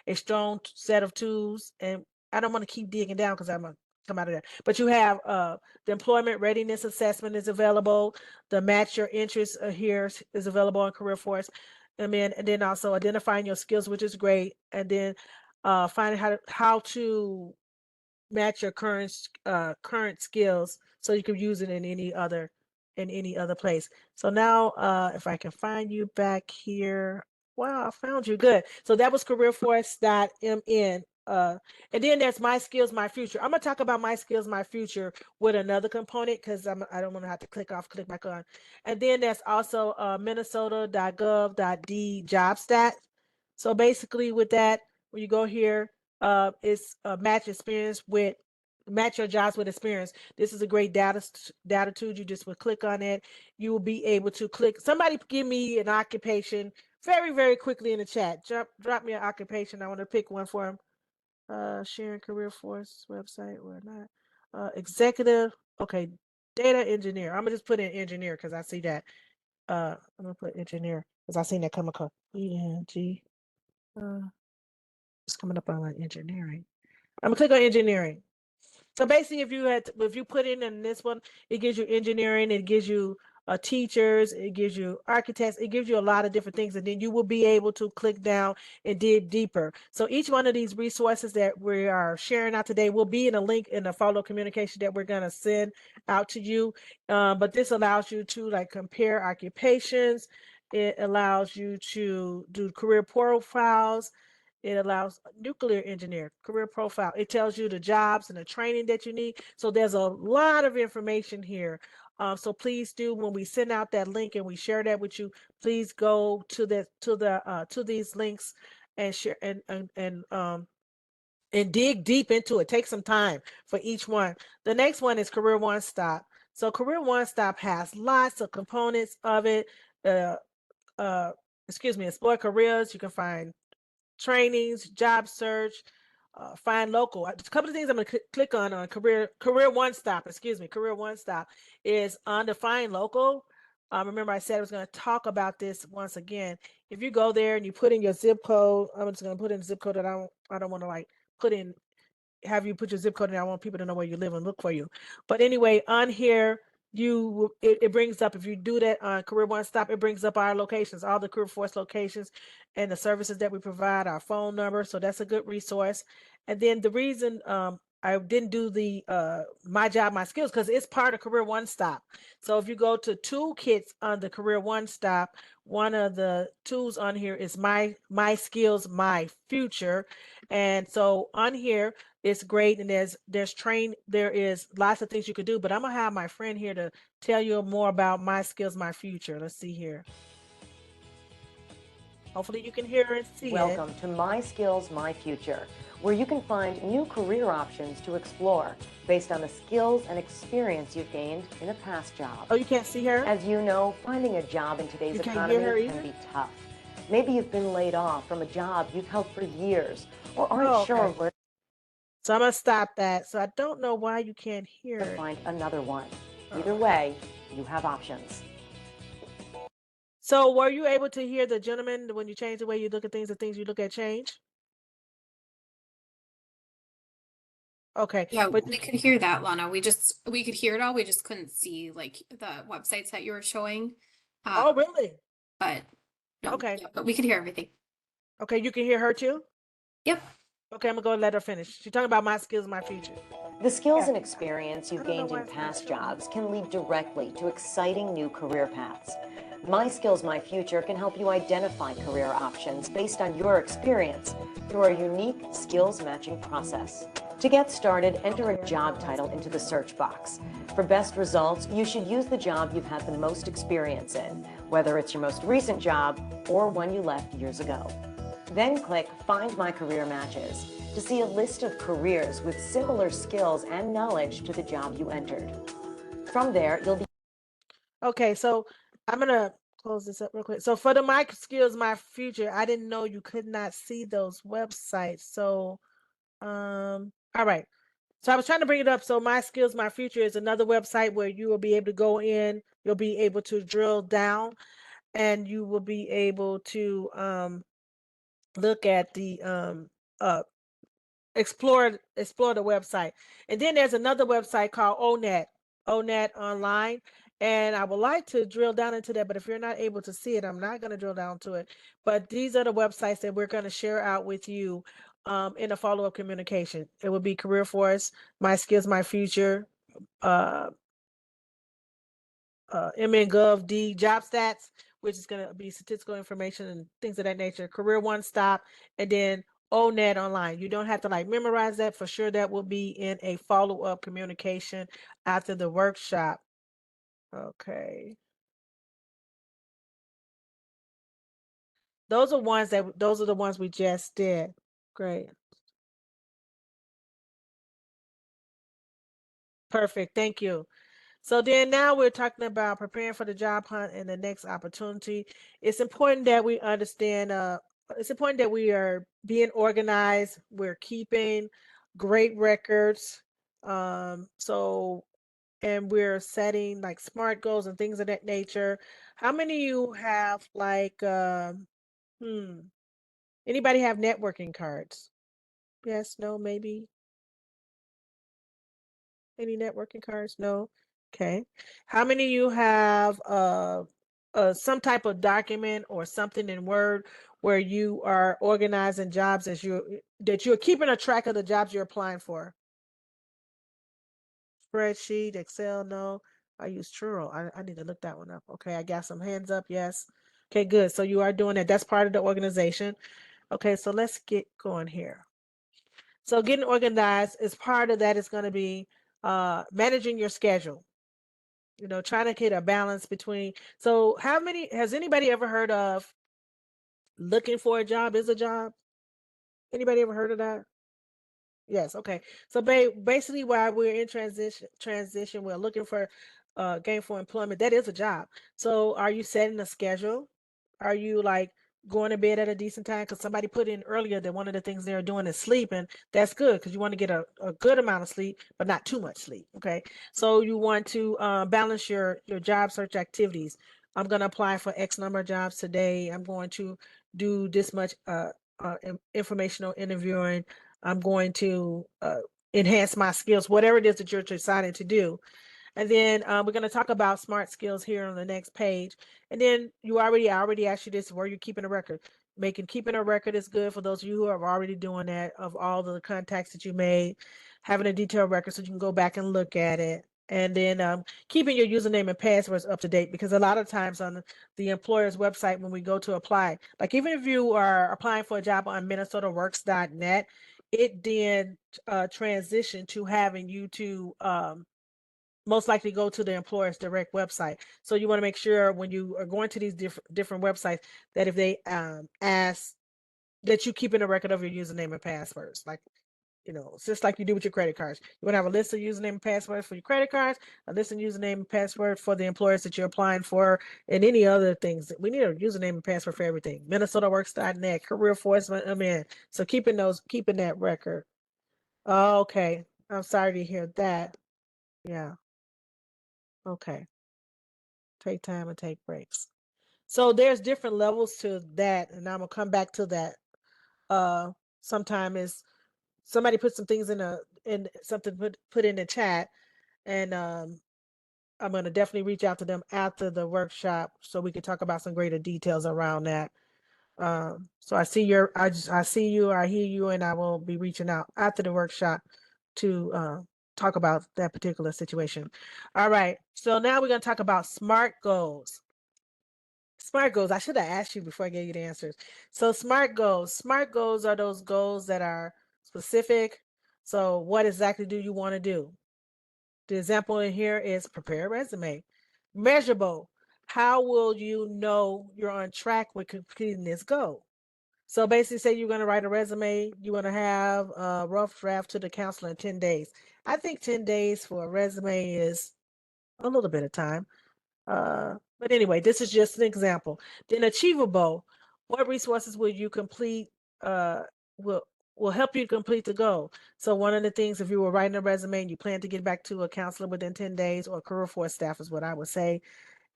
a strong set of tools. And I don't want to keep digging down because I'm gonna come out of there. But you have the employment readiness assessment is available. The match your interests here is available on CareerForce. And then also identifying your skills, which is great. And then finding how to match your current skills so you can use it in any other place. So now if I can find you back here. Wow, I found you. Good. So that was careerforce.mn. And then there's My Skills, My Future. I'm gonna talk about My Skills, My Future with another component because I don't want to have to click back on. And then there's also minnesota.gov.d JobStat. So basically with that, when you go here, it's match your jobs with experience. This is a great data tool. You just would click on it. You will be able to click. Somebody give me an occupation very, very quickly in the chat. Drop me an occupation. I want to pick one for him. Sharing CareerForce website or not. Executive. Okay. Data engineer. I'm gonna just put in engineer because I see that. I'm gonna put engineer because I seen that come across. ENG. It's coming up on engineering. I'm gonna click on engineering. So basically, if you put in this one, it gives you engineering, it gives you teachers, it gives you architects, it gives you a lot of different things, and then you will be able to click down and dig deeper. So each one of these resources that we are sharing out today will be in a link in the follow communication that we're gonna send out to you. But this allows you to compare occupations. It allows you to do career profiles. It allows nuclear engineer, career profile. It tells you the jobs and the training that you need. So there's a lot of information here. So please do, when we send out that link and we share that with you, please go to these links and share and and dig deep into it. Take some time for each one. The next one is Career One Stop. So Career One Stop has lots of components of it. Uh, Explore careers. You can find trainings, job search, find local. A couple of things I'm going to click on Career One Stop. Career One Stop is on the find local. Remember, I said I was going to talk about this once again. If you go there and you put in your zip code, I'm just going to put in the zip code that I don't want to like put in, have you put your zip code in. I want people to know where you live and look for you. But anyway, on here, it brings up, if you do that on Career One Stop, it brings up our locations, all the Career Force locations and the services that we provide, our phone number. So that's a good resource. And then the reason I didn't do the My Job, My Skills, because it's part of Career One Stop. So if you go to toolkits on the Career One Stop, one of the tools on here is My Skills, My Future. And so on here, it's great, and there is lots of things you could do, but I'm gonna have my friend here to tell you more about My Skills, My Future. Let's see here. Hopefully you can hear and see it. Welcome to My Skills, My Future, where you can find new career options to explore based on the skills and experience you've gained in a past job. Oh, you can't see her? As you know, finding a job in today's economy can be tough. Maybe you've been laid off from a job you've held for years or aren't sure where So I'm gonna stop that. So I don't know why you can't hear to find another one. Either way, you have options. So were you able to hear the gentleman when you change the way you look at things, the things you look at change? Okay. Yeah, But we could hear that, Lana. We could hear it all. We just couldn't see like the websites that you were showing. oh, really? But no, Okay. yeah, but we could hear everything. Okay, you can hear her too? Yep. Okay, I'm gonna go and let her finish. She's talking about My Skills, My Future. The skills Yeah. and experience you've gained in past jobs can lead directly to exciting new career paths. My Skills, My Future can help you identify career options based on your experience through our unique skills matching process. To get started, enter a job title into the search box. For best results, you should use the job you've had the most experience in, whether it's your most recent job or one you left years ago. Then click Find My Career Matches to see a list of careers with similar skills and knowledge to the job you entered. From there, you'll be Okay, so I'm gonna close this up real quick. So for the My Skills, My Future, I didn't know you could not see those websites. So, all right. So I was trying to bring it up. So My Skills, My Future is another website where you will be able to go in, you'll be able to drill down, and you will be able to look at the explore the website. And then there's another website called ONET Online. And I would like to drill down into that, but if you're not able to see it, I'm not going to drill down to it. But these are the websites that we're going to share out with you in a follow-up communication. It will be Career Force, My Skills, My Future, MNGovD, Job Stats, which is going to be statistical information and things of that nature, Career One Stop, and then ONET Online. You don't have to like memorize that. For sure, that will be in a follow-up communication after the workshop. Okay. Those are the ones we just did. Great. Perfect. Thank you. So then now we're talking about preparing for the job hunt and the next opportunity. It's important that we understand, it's important that we are being organized. We're keeping great records. And we're setting like SMART goals and things of that nature. How many of you have like, anybody have networking cards? Yes, no, maybe. Any networking cards? No. Okay. How many of you have some type of document or something in Word where you are organizing jobs that you're keeping a track of the jobs you're applying for? Spreadsheet, Excel, no. I use Trello. I need to look that one up. Okay, I got some hands up. Yes. Okay, good. So you are doing that. That's part of the organization. Okay, so let's get going here. So getting organized is part of that is going to be managing your schedule. You know, trying to get a balance between. So has anybody ever heard of looking for a job is a job? Anybody ever heard of that? Yes, okay. So basically while we're in transition, we're looking for gainful employment. That is a job. So are you setting a schedule? Are you like going to bed at a decent time? Because somebody put in earlier that one of the things they're doing is sleeping. That's good because you want to get a good amount of sleep, but not too much sleep. Okay. So you want to balance your job search activities. I'm going to apply for X number of jobs today. I'm going to do this much informational interviewing. I'm going to enhance my skills, whatever it is that you're deciding to do. And then we're going to talk about smart skills here on the next page. And then I already asked you this, where you're keeping a record. Keeping a record is good for those of you who are already doing that, of all the contacts that you made, having a detailed record so you can go back and look at it. And then keeping your username and passwords up to date, because a lot of times on the employer's website, when we go to apply, like even if you are applying for a job on minnesotaworks.net, it then transition to having you to most likely go to the employer's direct website. So you want to make sure when you are going to these different websites that if they ask that you keep in a record of your username and passwords, like, it's just like you do with your credit cards. You want to have a list of username and passwords for your credit cards, a list of username and password for the employers that you're applying for, and any other things. We need a username and password for everything. MinnesotaWorks.net, Career Force, so keeping that record. Okay. I'm sorry to hear that. Yeah. Okay. Take time and take breaks. So there's different levels to that, and I'm gonna come back to that. Sometime is somebody put some things in something put in the chat, and I'm gonna definitely reach out to them after the workshop so we can talk about some greater details around that. So I see you, I hear you, and I will be reaching out after the workshop to talk about that particular situation. All right. So now we're gonna talk about SMART goals. SMART goals. I should have asked you before I gave you the answers. So SMART goals. SMART goals are those goals that are specific. So what exactly do you want to do? The example in here is prepare a resume. Measurable. How will you know you're on track with completing this goal? So basically say you're going to write a resume, you want to have a rough draft to the counselor in 10 days. I think 10 days for a resume is a little bit of time. But anyway, this is just an example. Then achievable. What resources will you complete? Will help you complete the goal. So one of the things, if you were writing a resume and you plan to get back to a counselor within 10 days, or career force staff is what I would say,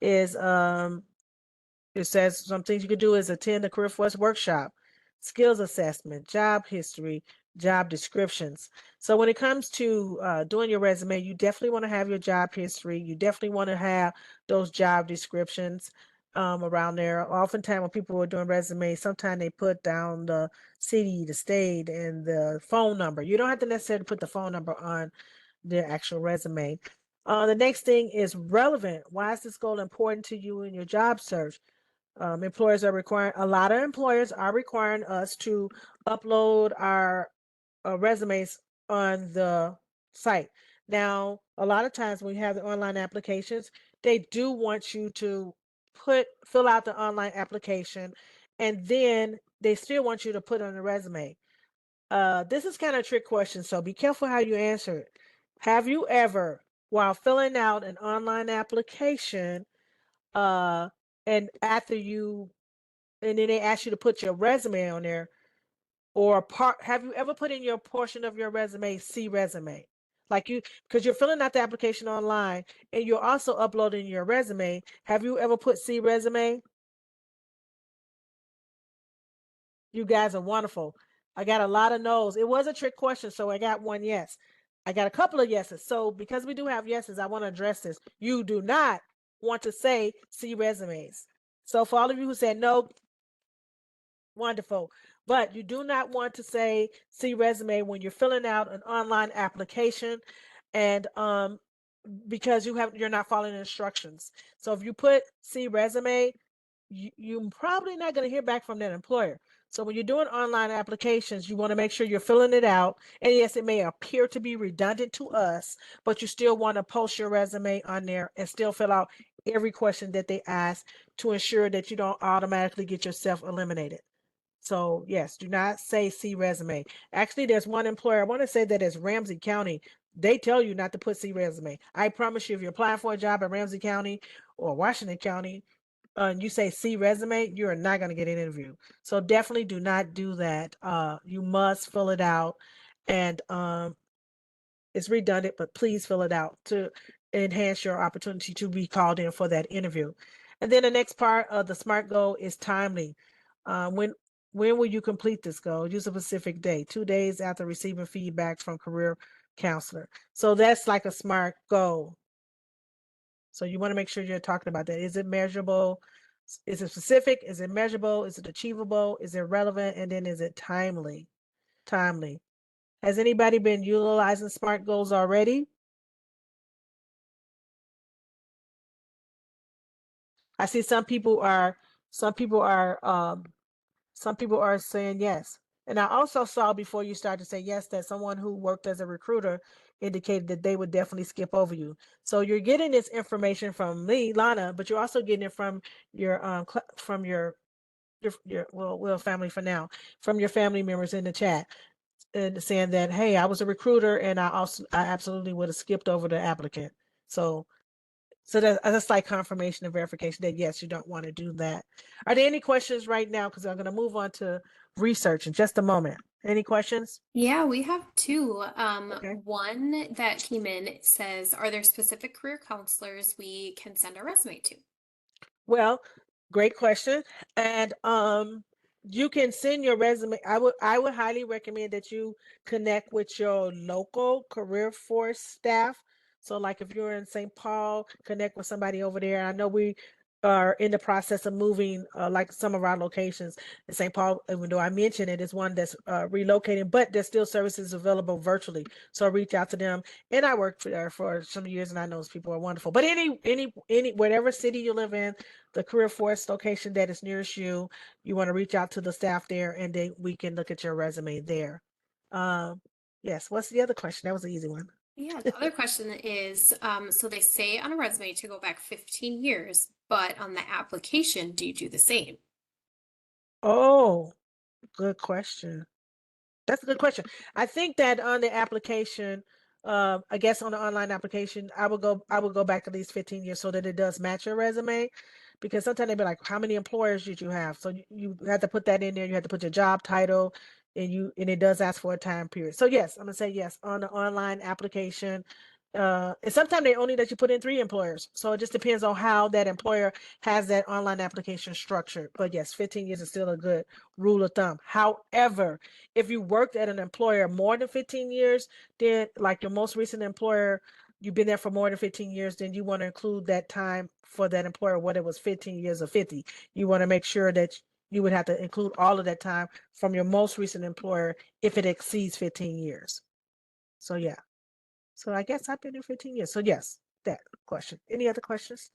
is it says some things you could do is attend a career force workshop, skills assessment, job history, job descriptions. So when it comes to doing your resume, you definitely want to have your job history. You definitely want to have those job descriptions around there. Oftentimes when people are doing resumes, sometimes they put down the city, the state, and the phone number. You don't have to necessarily put the phone number on the actual resume. The next thing is relevant. Why is this goal important to you in your job search? A lot of employers are requiring us to upload our resumes on the site. Now, a lot of times when we have the online applications, they do want you to fill out the online application, and then they still want you to put on the resume. This is kind of a trick question, so be careful how you answer it. Have you ever, while filling out an online application, and then they ask you to put your resume on there, or have you ever put in your portion of your resume "see resume"? Like because you're filling out the application online and you're also uploading your resume. Have you ever put "see resume"? You guys are wonderful. I got a lot of no's. It was a trick question, so I got one yes. I got a couple of yeses. So because we do have yeses, I want to address this. You do not want to say "see resumes." So for all of you who said no, wonderful. But you do not want to say "see resume" when you're filling out an online application, and because you're not following instructions. So if you put "see resume," you're probably not going to hear back from that employer. So when you're doing online applications, you want to make sure you're filling it out. And yes, it may appear to be redundant to us, but you still want to post your resume on there and still fill out every question that they ask to ensure that you don't automatically get yourself eliminated. So yes, do not say see resume. Actually, there's one employer, I want to say that it's Ramsey County. They tell you not to put see resume. I promise you, if you're applying for a job at Ramsey County or Washington County, and you say see resume, you are not going to get an interview. So definitely do not do that. You must fill it out, and it's redundant, but please fill it out to enhance your opportunity to be called in for that interview. And then the next part of the SMART goal is timely. When will you complete this goal? Use a specific date, 2 days after receiving feedback from career counselor. So that's like a SMART goal. So you want to make sure you're talking about that. Is it measurable? Is it specific? Is it measurable? Is it achievable? Is it relevant? And then is it timely? Timely. Has anybody been utilizing SMART goals already? I see some people are saying yes. And I also saw before you started to say yes that someone who worked as a recruiter indicated that they would definitely skip over you. So you're getting this information from me, Lana, but you're also getting it from your well family for now, from your family members in the chat, and saying that, hey, I was a recruiter and I absolutely would have skipped over the applicant. So that's like confirmation and verification that yes, you don't want to do that. Are there any questions right now? Because I'm going to move on to research in just a moment. Any questions? Yeah, we have two. Okay. One that came in says, are there specific career counselors we can send our resume to? Well, great question. And you can send your resume. I would highly recommend that you connect with your local career force staff. So like if you're in St. Paul, connect with somebody over there. I know we are in the process of moving like some of our locations in St. Paul, even though I mentioned it is one that's relocating, but there's still services available virtually. So reach out to them. And I worked there for some years and I know those people are wonderful. But any whatever city you live in, the career force location that is nearest you, you want to reach out to the staff there and we can look at your resume there. Yes, what's the other question? That was an easy one. Yeah, the other question is, so they say on a resume to go back 15 years, but on the application, do you do the same? Oh, good question. That's a good question. I think that on the application, I guess on the online application, I would go back at least 15 years so that it does match your resume. Because sometimes they'd be like, how many employers did you have? So you have to put that in there. You have to put your job title and it does ask for a time period. So yes, I'm gonna say yes on the online application. And sometimes they only let you put in 3 employers. So it just depends on how that employer has that online application structured. But yes, 15 years is still a good rule of thumb. However, if you worked at an employer more than 15 years, then like your most recent employer, you've been there for more than 15 years, then you want to include that time for that employer, whether it was 15 years or 50. You want to make sure that you would have to include all of that time from your most recent employer if it exceeds 15 years. So yeah. So I guess I've been there 15 years. So yes, that question. Any other questions?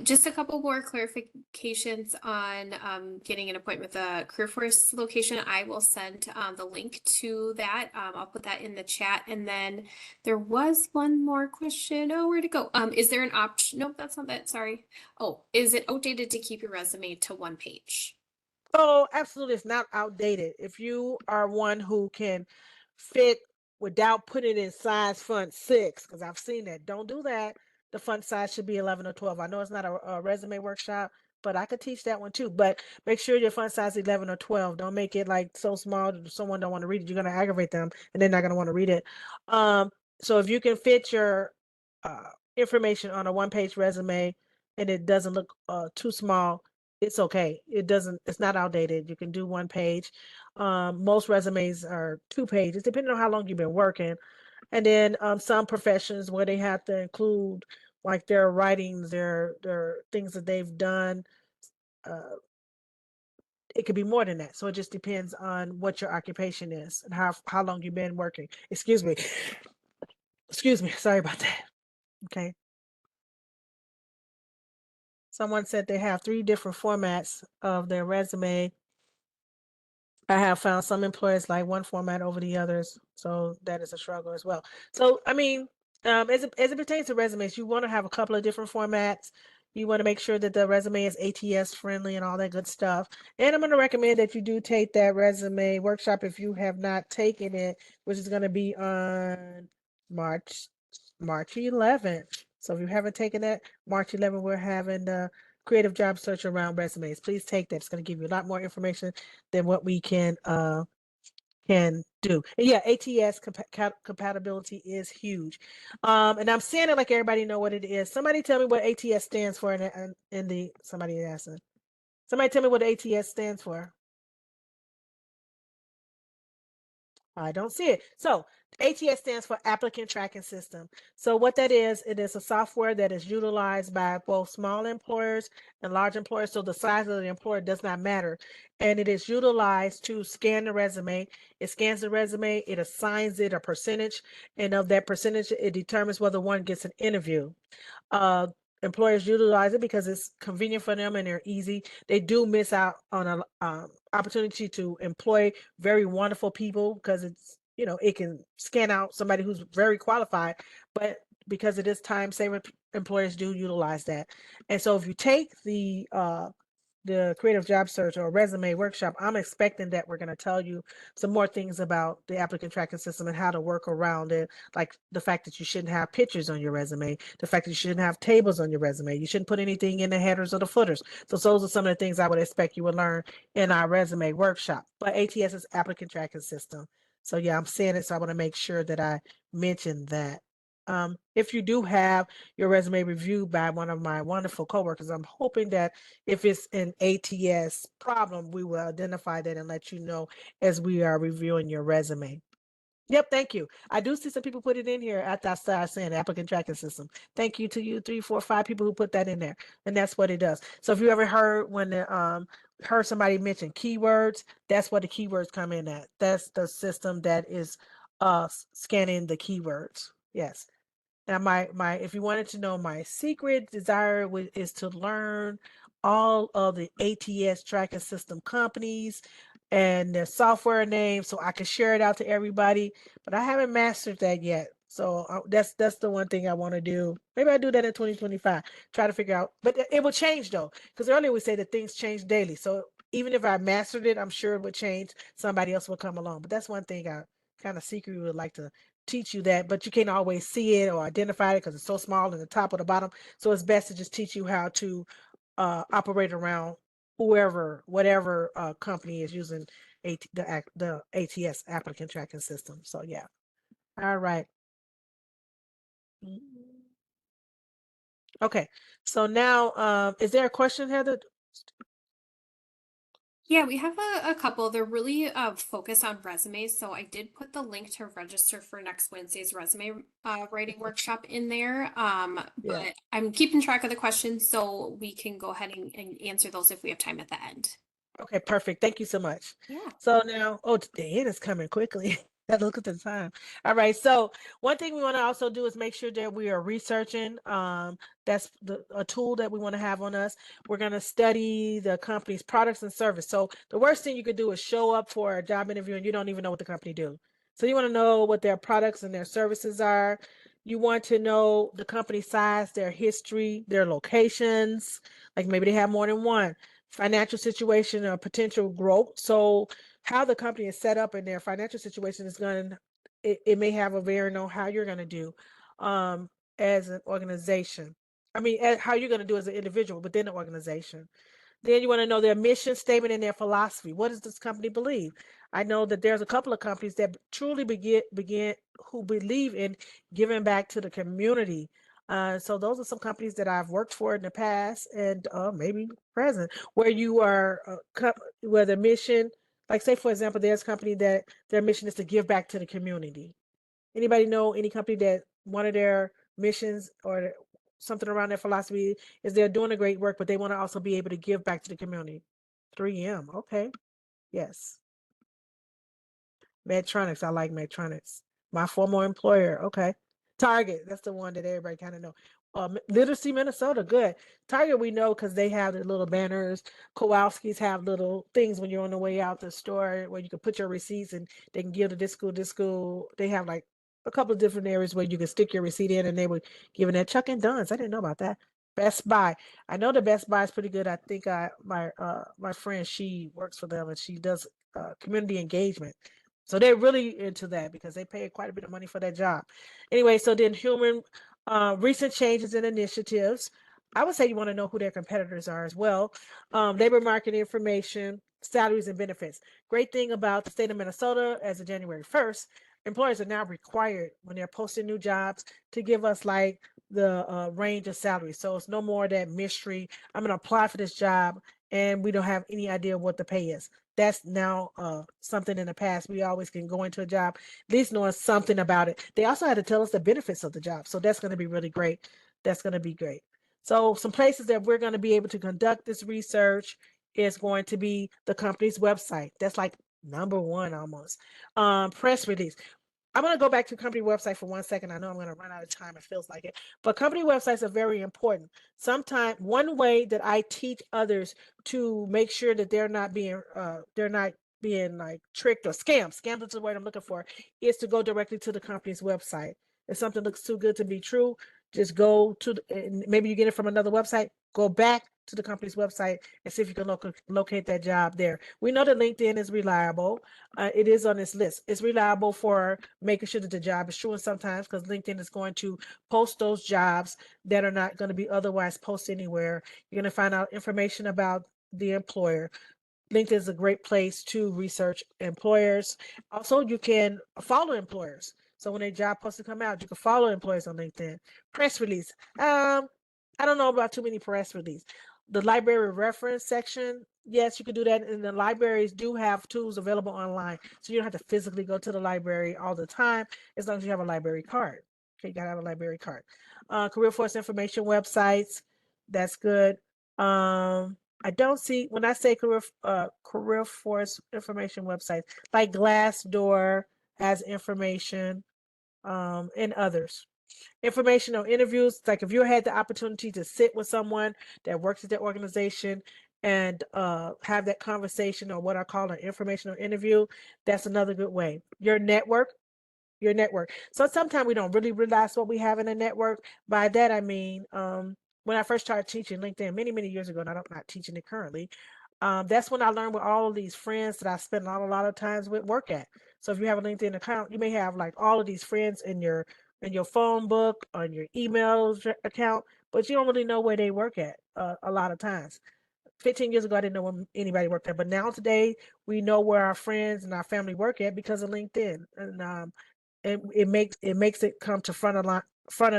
Just a couple more clarifications on getting an appointment with a career force location. I will send the link to that. I'll put that in the chat. And then there was one more question. Oh, where'd it go? Is there an option? Nope, that's not that. Sorry. Oh, is it outdated to keep your resume to 1 page? Oh, absolutely. It's not outdated. If you are one who can fit without putting it in size font 6, because I've seen that. Don't do that. The font size should be 11 or 12. I know it's not a resume workshop, but I could teach that one too. But make sure your font size is 11 or 12. Don't make it like so small that someone don't want to read it. You're going to aggravate them and they're not going to want to read it. So if you can fit your information on a 1-page resume and it doesn't look too small, it's okay. It's not outdated. You can do 1 page. Most resumes are 2 pages, depending on how long you've been working. And then some professions where they have to include like their writings, their things that they've done. It could be more than that. So it just depends on what your occupation is and how long you've been working. Excuse me. Sorry about that. Okay. Someone said they have 3 different formats of their resume. I have found some employers like one format over the others, so that is a struggle as well. So, I mean, as it pertains to resumes, you want to have a couple of different formats. You want to make sure that the resume is ATS friendly and all that good stuff. And I'm going to recommend that you do take that resume workshop if you have not taken it, which is going to be on March 11th. So if you haven't taken that, March 11th, we're having the creative job search around resumes. Please take that. It's going to give you a lot more information than what we can do. And yeah, ATS compatibility is huge. And I'm saying it like everybody know what it is. Somebody tell me what ATS stands for in the somebody asking. Somebody tell me what ATS stands for. I don't see it. So ATS stands for Applicant Tracking System. So what that is, it is a software that is utilized by both small employers and large employers. So the size of the employer does not matter. And it is utilized to scan the resume. It scans the resume, it assigns it a percentage, and of that percentage, it determines whether one gets an interview. Employers utilize it because it's convenient for them and they're easy. They do miss out on an opportunity to employ very wonderful people because it's, you know, it can scan out somebody who's very qualified, but because it is time saver, employers do utilize that. And so if you take the creative job search or resume workshop, I'm expecting that we're going to tell you some more things about the applicant tracking system and how to work around it, like the fact that you shouldn't have pictures on your resume, the fact that you shouldn't have tables on your resume, you shouldn't put anything in the headers or the footers. So those are some of the things I would expect you would learn in our resume workshop. But ATS is applicant tracking system. So yeah, I'm saying it, so I want to make sure that I mention that. If you do have your resume reviewed by one of my wonderful coworkers, I'm hoping that if it's an ATS problem, we will identify that and let you know as we are reviewing your resume. Yep, thank you. I do see some people put it in here after I started saying applicant tracking system. Thank you to you, 3, 4, 5 people who put that in there, and that's what it does. So if you ever heard when the heard somebody mention keywords, that's what the keywords come in at. That's the system that is scanning the keywords. Yes. Now, my if you wanted to know, my secret desire is to learn all of the ATS tracking system companies and their software names so I can share it out to everybody. But I haven't mastered that yet. So that's the one thing I want to do. Maybe I'll do that in 2025. Try to figure out, but it will change though, because earlier we say that things change daily. So even if I mastered it, I'm sure it would change. Somebody else will come along. But that's one thing I kind of secretly would like to teach you that, but you can't always see it or identify it because it's so small in the top or the bottom. So it's best to just teach you how to operate around whatever company is using the ATS applicant tracking system. So yeah. All right. Okay. So now, is there a question, Heather? Yeah, we have a couple. They're really focused on resumes. So I did put the link to register for next Wednesday's resume writing workshop in there. Yeah. But I'm keeping track of the questions so we can go ahead and answer those if we have time at the end. Okay, perfect. Thank you so much. Yeah. So now, oh, the end is coming quickly. Look at the time. All right. So one thing we want to also do is make sure that we are researching. That's a tool that we want to have on us. We're going to study the company's products and service. So the worst thing you could do is show up for a job interview and you don't even know what the company do. So you want to know what their products and their services are. You want to know the company size, their history, their locations, like maybe they have more than one, financial situation or potential growth. So how the company is set up and their financial situation is going to, it may have a bearing on how you're going to do as an organization. I mean, how you're going to do as an individual within the organization. Then you want to know their mission statement and their philosophy. What does this company believe? I know that there's a couple of companies that truly begin who believe in giving back to the community. So those are some companies that I've worked for in the past and maybe present, where you are where the mission, like say for example, there's a company that their mission is to give back to the community. Anybody know any company that one of their missions or something around their philosophy is they're doing a great work, but they want to also be able to give back to the community? 3M. Okay. Yes. Medtronics. I like Medtronics. My former employer. Okay. Target. That's the one that everybody kind of know. Literacy, Minnesota. Good. Target we know because they have the little banners. Kowalski's have little things when you're on the way out the store where you can put your receipts and they can give to this school, this school. They have like a couple of different areas where you can stick your receipt in and they would give it that. Chuck and Dunn's. I didn't know about that. Best Buy. I know the Best Buy is pretty good. I think my friend, she works for them and she does community engagement. So they're really into that because they pay quite a bit of money for that job. Anyway, so then human recent changes and initiatives. I would say you want to know who their competitors are as well. Labor market information, salaries and benefits. Great thing about the state of Minnesota as of January 1st, employers are now required when they're posting new jobs to give us like the range of salary. So it's no more that mystery. I'm going to apply for this job and we don't have any idea what the pay is. That's now something in the past. We always can go into a job, at least knowing something about it. They also had to tell us the benefits of the job. So that's going to be really great. That's going to be great. So some places that we're going to be able to conduct this research is going to be the company's website. That's like number one almost. Press release. I'm going to go back to company website for 1 second. I know I'm going to run out of time. It feels like it. But company websites are very important. Sometimes one way that I teach others to make sure that they're not being like tricked or scammed. Scammed is the word I'm looking for, is to go directly to the company's website. If something looks too good to be true, just go to maybe you get it from another website, go back to the company's website and see if you can locate that job there. We know that LinkedIn is reliable. It is on this list. It's reliable for making sure that the job is true, and sometimes because LinkedIn is going to post those jobs that are not going to be otherwise posted anywhere. You're going to find out information about the employer. LinkedIn is a great place to research employers. Also, you can follow employers. So when a job posts come out, you can follow employers on LinkedIn. Press release. I don't know about too many press release. The library reference section, yes, you can do that. And the libraries do have tools available online. So you don't have to physically go to the library all the time as long as you have a library card. Okay, you gotta have a library card. Career Force information websites, that's good. I don't see when I say career force information websites like Glassdoor has information, and others. Information on interviews, like if you had the opportunity to sit with someone that works at that organization and have that conversation, or what I call an informational interview, that's another good way. Your network. So sometimes we don't really realize what we have in a network. By that I mean, when I first started teaching LinkedIn many years ago, and I'm not teaching it currently, that's when I learned what all of these friends that I spent a lot of times with work at. So if you have a LinkedIn account, you may have like all of these friends in your phone book, on your email account, but you don't really know where they work at a lot of times. 15 years ago, I didn't know where anybody worked at, but now today we know where our friends and our family work at because of LinkedIn, and it makes it come to front of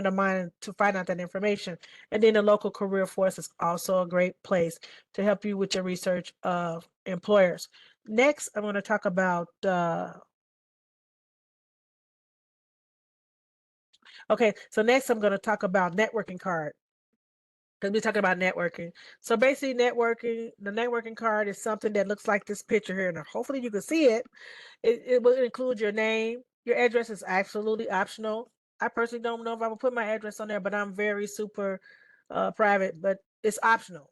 the mind to find out that information. And then the local career force is also a great place to help you with your research of employers. Next, I'm going to talk about okay, so next I'm going to talk about networking card, because we're talking about networking. So basically the networking card is something that looks like this picture here, and hopefully you can see it. It will include your name. Your address is absolutely optional. I personally don't know if I would put my address on there, but I'm very super private, but it's optional.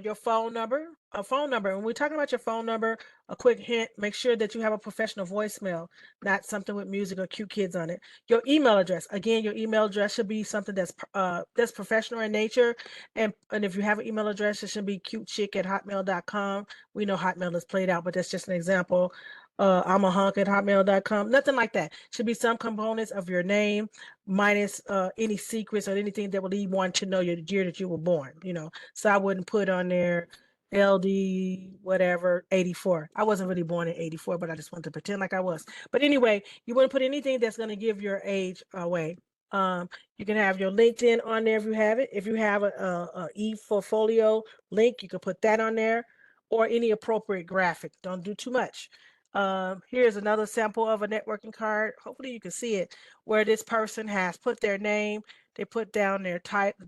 Your phone number, when we're talking about your phone number, a quick hint, make sure that you have a professional voicemail, not something with music or cute kids on it. Your email address, again, your email address should be something that's professional in nature. And if you have an email address, it should be cutechick@hotmail.com. We know Hotmail is played out, but that's just an example. I'm a hunk at hotmail.com. Nothing like that. Should be some components of your name minus any secrets or anything that would lead one to know your year that you were born, So I wouldn't put on there LD whatever 84. I wasn't really born in 84, but I just wanted to pretend like I was. But anyway, you wouldn't put anything that's going to give your age away. You can have your LinkedIn on there if you have it. If you have a e-portfolio link, you can put that on there, or any appropriate graphic. Don't do too much. Here's another sample of a networking card. Hopefully you can see it, where this person has put their name, they put down their title,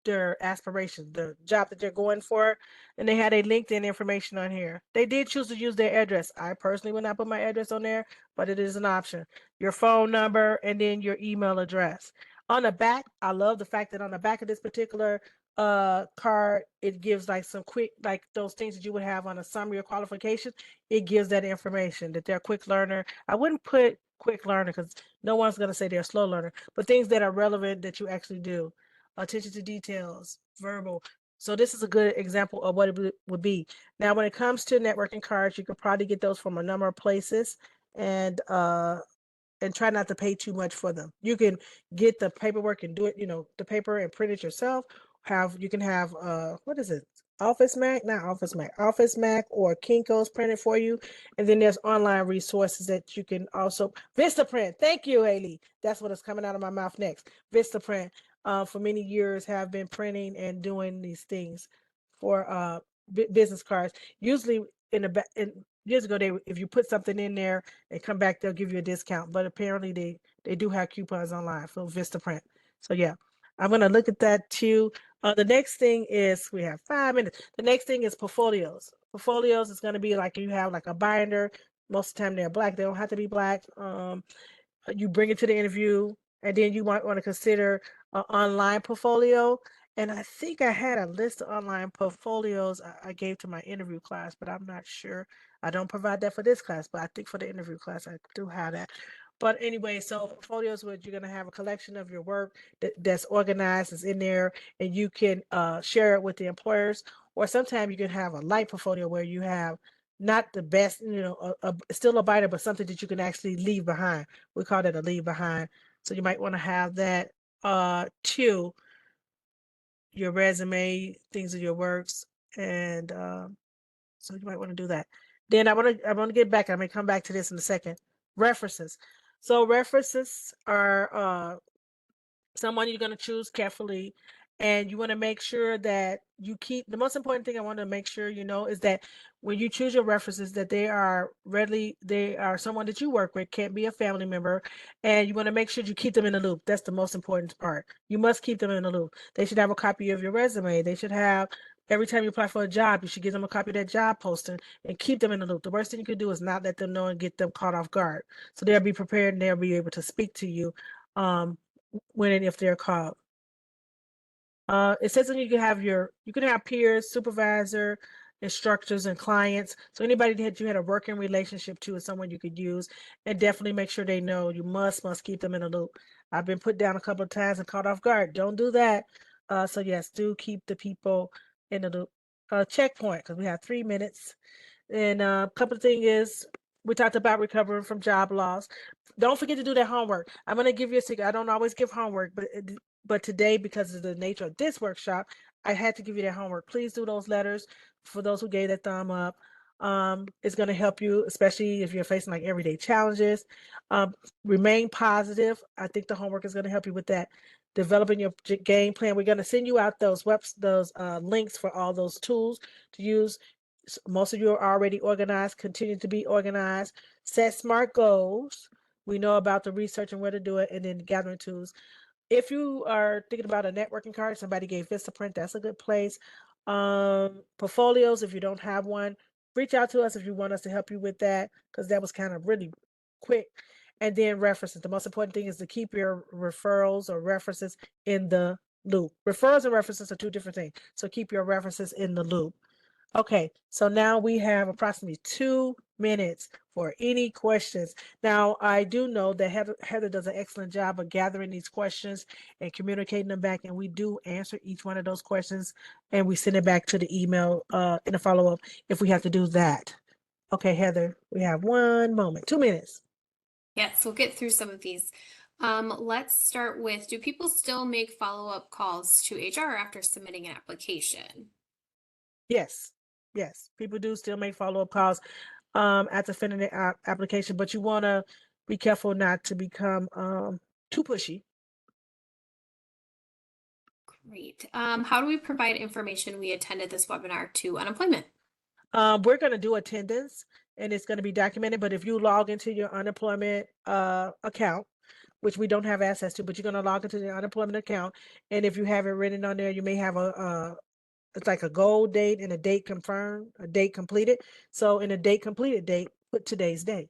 their aspirations, the job that they're going for, and they had a LinkedIn information on here. They did choose to use their address. I personally would not put my address on there, but it is an option. Your phone number and then your email address. On the back, I love the fact that on the back of this particular card, it gives like some quick, like those things that you would have on a summary or qualification. It gives that information that they're a quick learner. I wouldn't put quick learner because no one's going to say they're a slow learner, but things that are relevant that you actually do. attention to details, verbal. So this is a good example of what it would be. Now, when it comes to networking cards, you could probably get those from a number of places, and try not to pay too much for them. You can get the paperwork and do it, the paper and print it yourself. You can have what is it? Office Mac, not Office Mac, Office Mac or Kinko's printed for you. And then there's online resources that you can also Vistaprint. Thank you, Haley. That's what is coming out of my mouth next. Vistaprint for many years have been printing and doing these things for business cards. Usually years ago, if you put something in there and come back, they'll give you a discount. But apparently they do have coupons online for Vistaprint. So yeah, I'm gonna look at that too. The next thing is, we have 5 minutes. The next thing is portfolios. Portfolios is gonna be like you have like a binder. Most of the time they're black. They don't have to be black. You bring it to the interview, and then you might want to consider an online portfolio. And I think I had a list of online portfolios I gave to my interview class, but I'm not sure. I don't provide that for this class, but I think for the interview class, I do have that. But anyway, so portfolios where you're going to have a collection of your work that's organized, is in there, and you can share it with the employers. Or sometimes you can have a light portfolio where you have not the best, still a binder, but something that you can actually leave behind. We call that a leave behind. So you might want to have that too. Your resume, things of your works, and so you might want to do that. Then I want to get back. I may come back to this in a second. References. So references are someone you're going to choose carefully, and you want to make sure that you keep. The most important thing I want to make sure is that when you choose your references, that they are someone that you work with, can't be a family member, and you want to make sure you keep them in the loop. That's the most important part. You must keep them in the loop. They should have a copy of your resume. They should have, every time you apply for a job, you should give them a copy of that job posting and keep them in the loop. The worst thing you could do is not let them know and get them caught off guard. So they'll be prepared and they'll be able to speak to you when and if they're called. It says that you can have peers, supervisor, instructors, and clients. So anybody that you had a working relationship to is someone you could use, and definitely make sure they know. You must keep them in the loop. I've been put down a couple of times and caught off guard. Don't do that. So yes, do keep the people in the loop. Checkpoint, because we have 3 minutes. And a couple of things is, we talked about recovering from job loss. Don't forget to do that homework. I'm going to give you a secret. I don't always give homework, but today, because of the nature of this workshop, I had to give you that homework. Please do those letters. For those who gave that thumb up, it's going to help you, especially if you're facing like everyday challenges. Remain positive. I think the homework is going to help you with that. Developing your game plan. We're going to send you out those links for all those tools to use. Most of you are already organized. Continue to be organized. Set SMART goals. We know about the research and where to do it, and then gathering tools. If you are thinking about a networking card, somebody gave Vistaprint, that's a good place. Portfolios, if you don't have one, reach out to us if you want us to help you with that, because that was kind of really quick. And then references. The most important thing is to keep your referrals or references in the loop. Referrals and references are two different things. So keep your references in the loop. Okay, so now we have approximately 2 minutes for any questions. Now, I do know that Heather does an excellent job of gathering these questions and communicating them back, and we do answer each one of those questions, and we send it back to the email in a follow-up if we have to do that. Okay, Heather, we have 1 moment, 2 minutes. Yes, we'll get through some of these. Let's start with, do people still make follow-up calls to HR after submitting an application? Yes, people do still make follow-up calls after filling the application, but you want to be careful not to become too pushy. Great. How do we provide information we attended this webinar to unemployment? We're going to do attendance, and it's going to be documented, but if you log into your unemployment account, which we don't have access to, but you're going to log into the unemployment account, and if you have it written on there, you may have it's like a goal date and a date confirmed, a date completed. So in a date completed date, put today's date.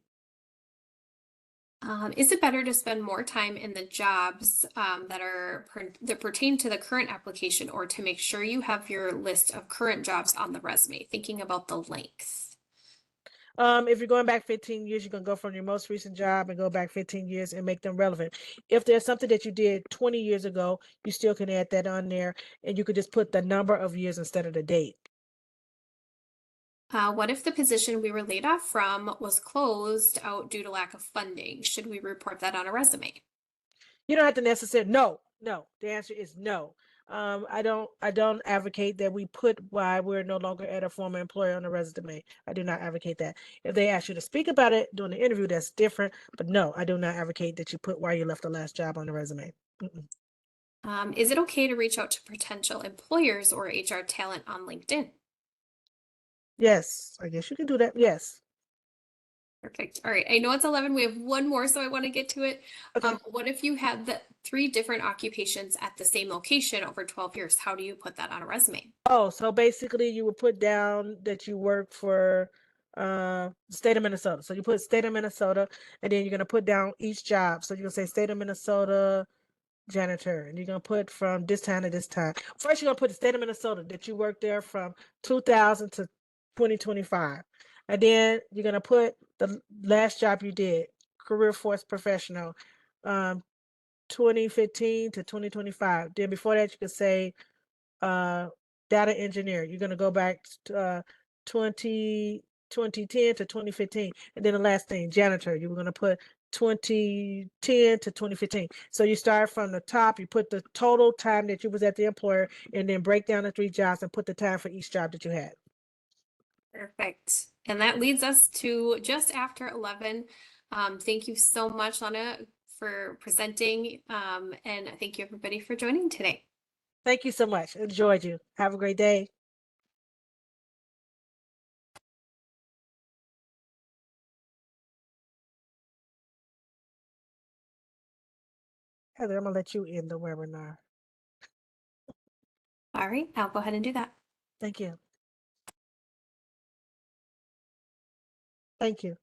Is it better to spend more time in the jobs that pertain to the current application, or to make sure you have your list of current jobs on the resume, thinking about the length? If you're going back 15 years, you can go from your most recent job and go back 15 years and make them relevant. If there's something that you did 20 years ago, you still can add that on there, and you could just put the number of years instead of the date. What if the position we were laid off from was closed out due to lack of funding? Should we report that on a resume? You don't have to necessarily, no. The answer is no. I don't advocate that we put why we're no longer at a former employer on the resume. I do not advocate that. If they ask you to speak about it during the interview, that's different. But no, I do not advocate that you put why you left the last job on the resume. Is it okay to reach out to potential employers or HR talent on LinkedIn? Yes, I guess you can do that. Yes. Perfect. All right. I know it's 11. We have one more, so I want to get to it. Okay. What if you had the 3 different occupations at the same location over 12 years? How do you put that on a resume? Oh, so basically you would put down that you work for the state of Minnesota. So you put state of Minnesota, and then you're gonna put down each job. So you're gonna say state of Minnesota janitor, and you're gonna put from this time to this time. First, you're gonna put the state of Minnesota that you worked there from 2000 to 2025, and then you're gonna put the last job you did, career force professional, 2015 to 2025. Then before that, you could say data engineer. You're going to go back to 2010 to 2015. And then the last thing, janitor, you were going to put 2010 to 2015. So you start from the top, you put the total time that you was at the employer, and then break down the 3 jobs and put the time for each job that you had. Perfect. And that leads us to just after 11. Thank you so much, Lana, for presenting. And thank you everybody for joining today. Thank you so much. Enjoyed you. Have a great day. Heather, I'm going to let you end the webinar. All right, I'll go ahead and do that. Thank you. Thank you.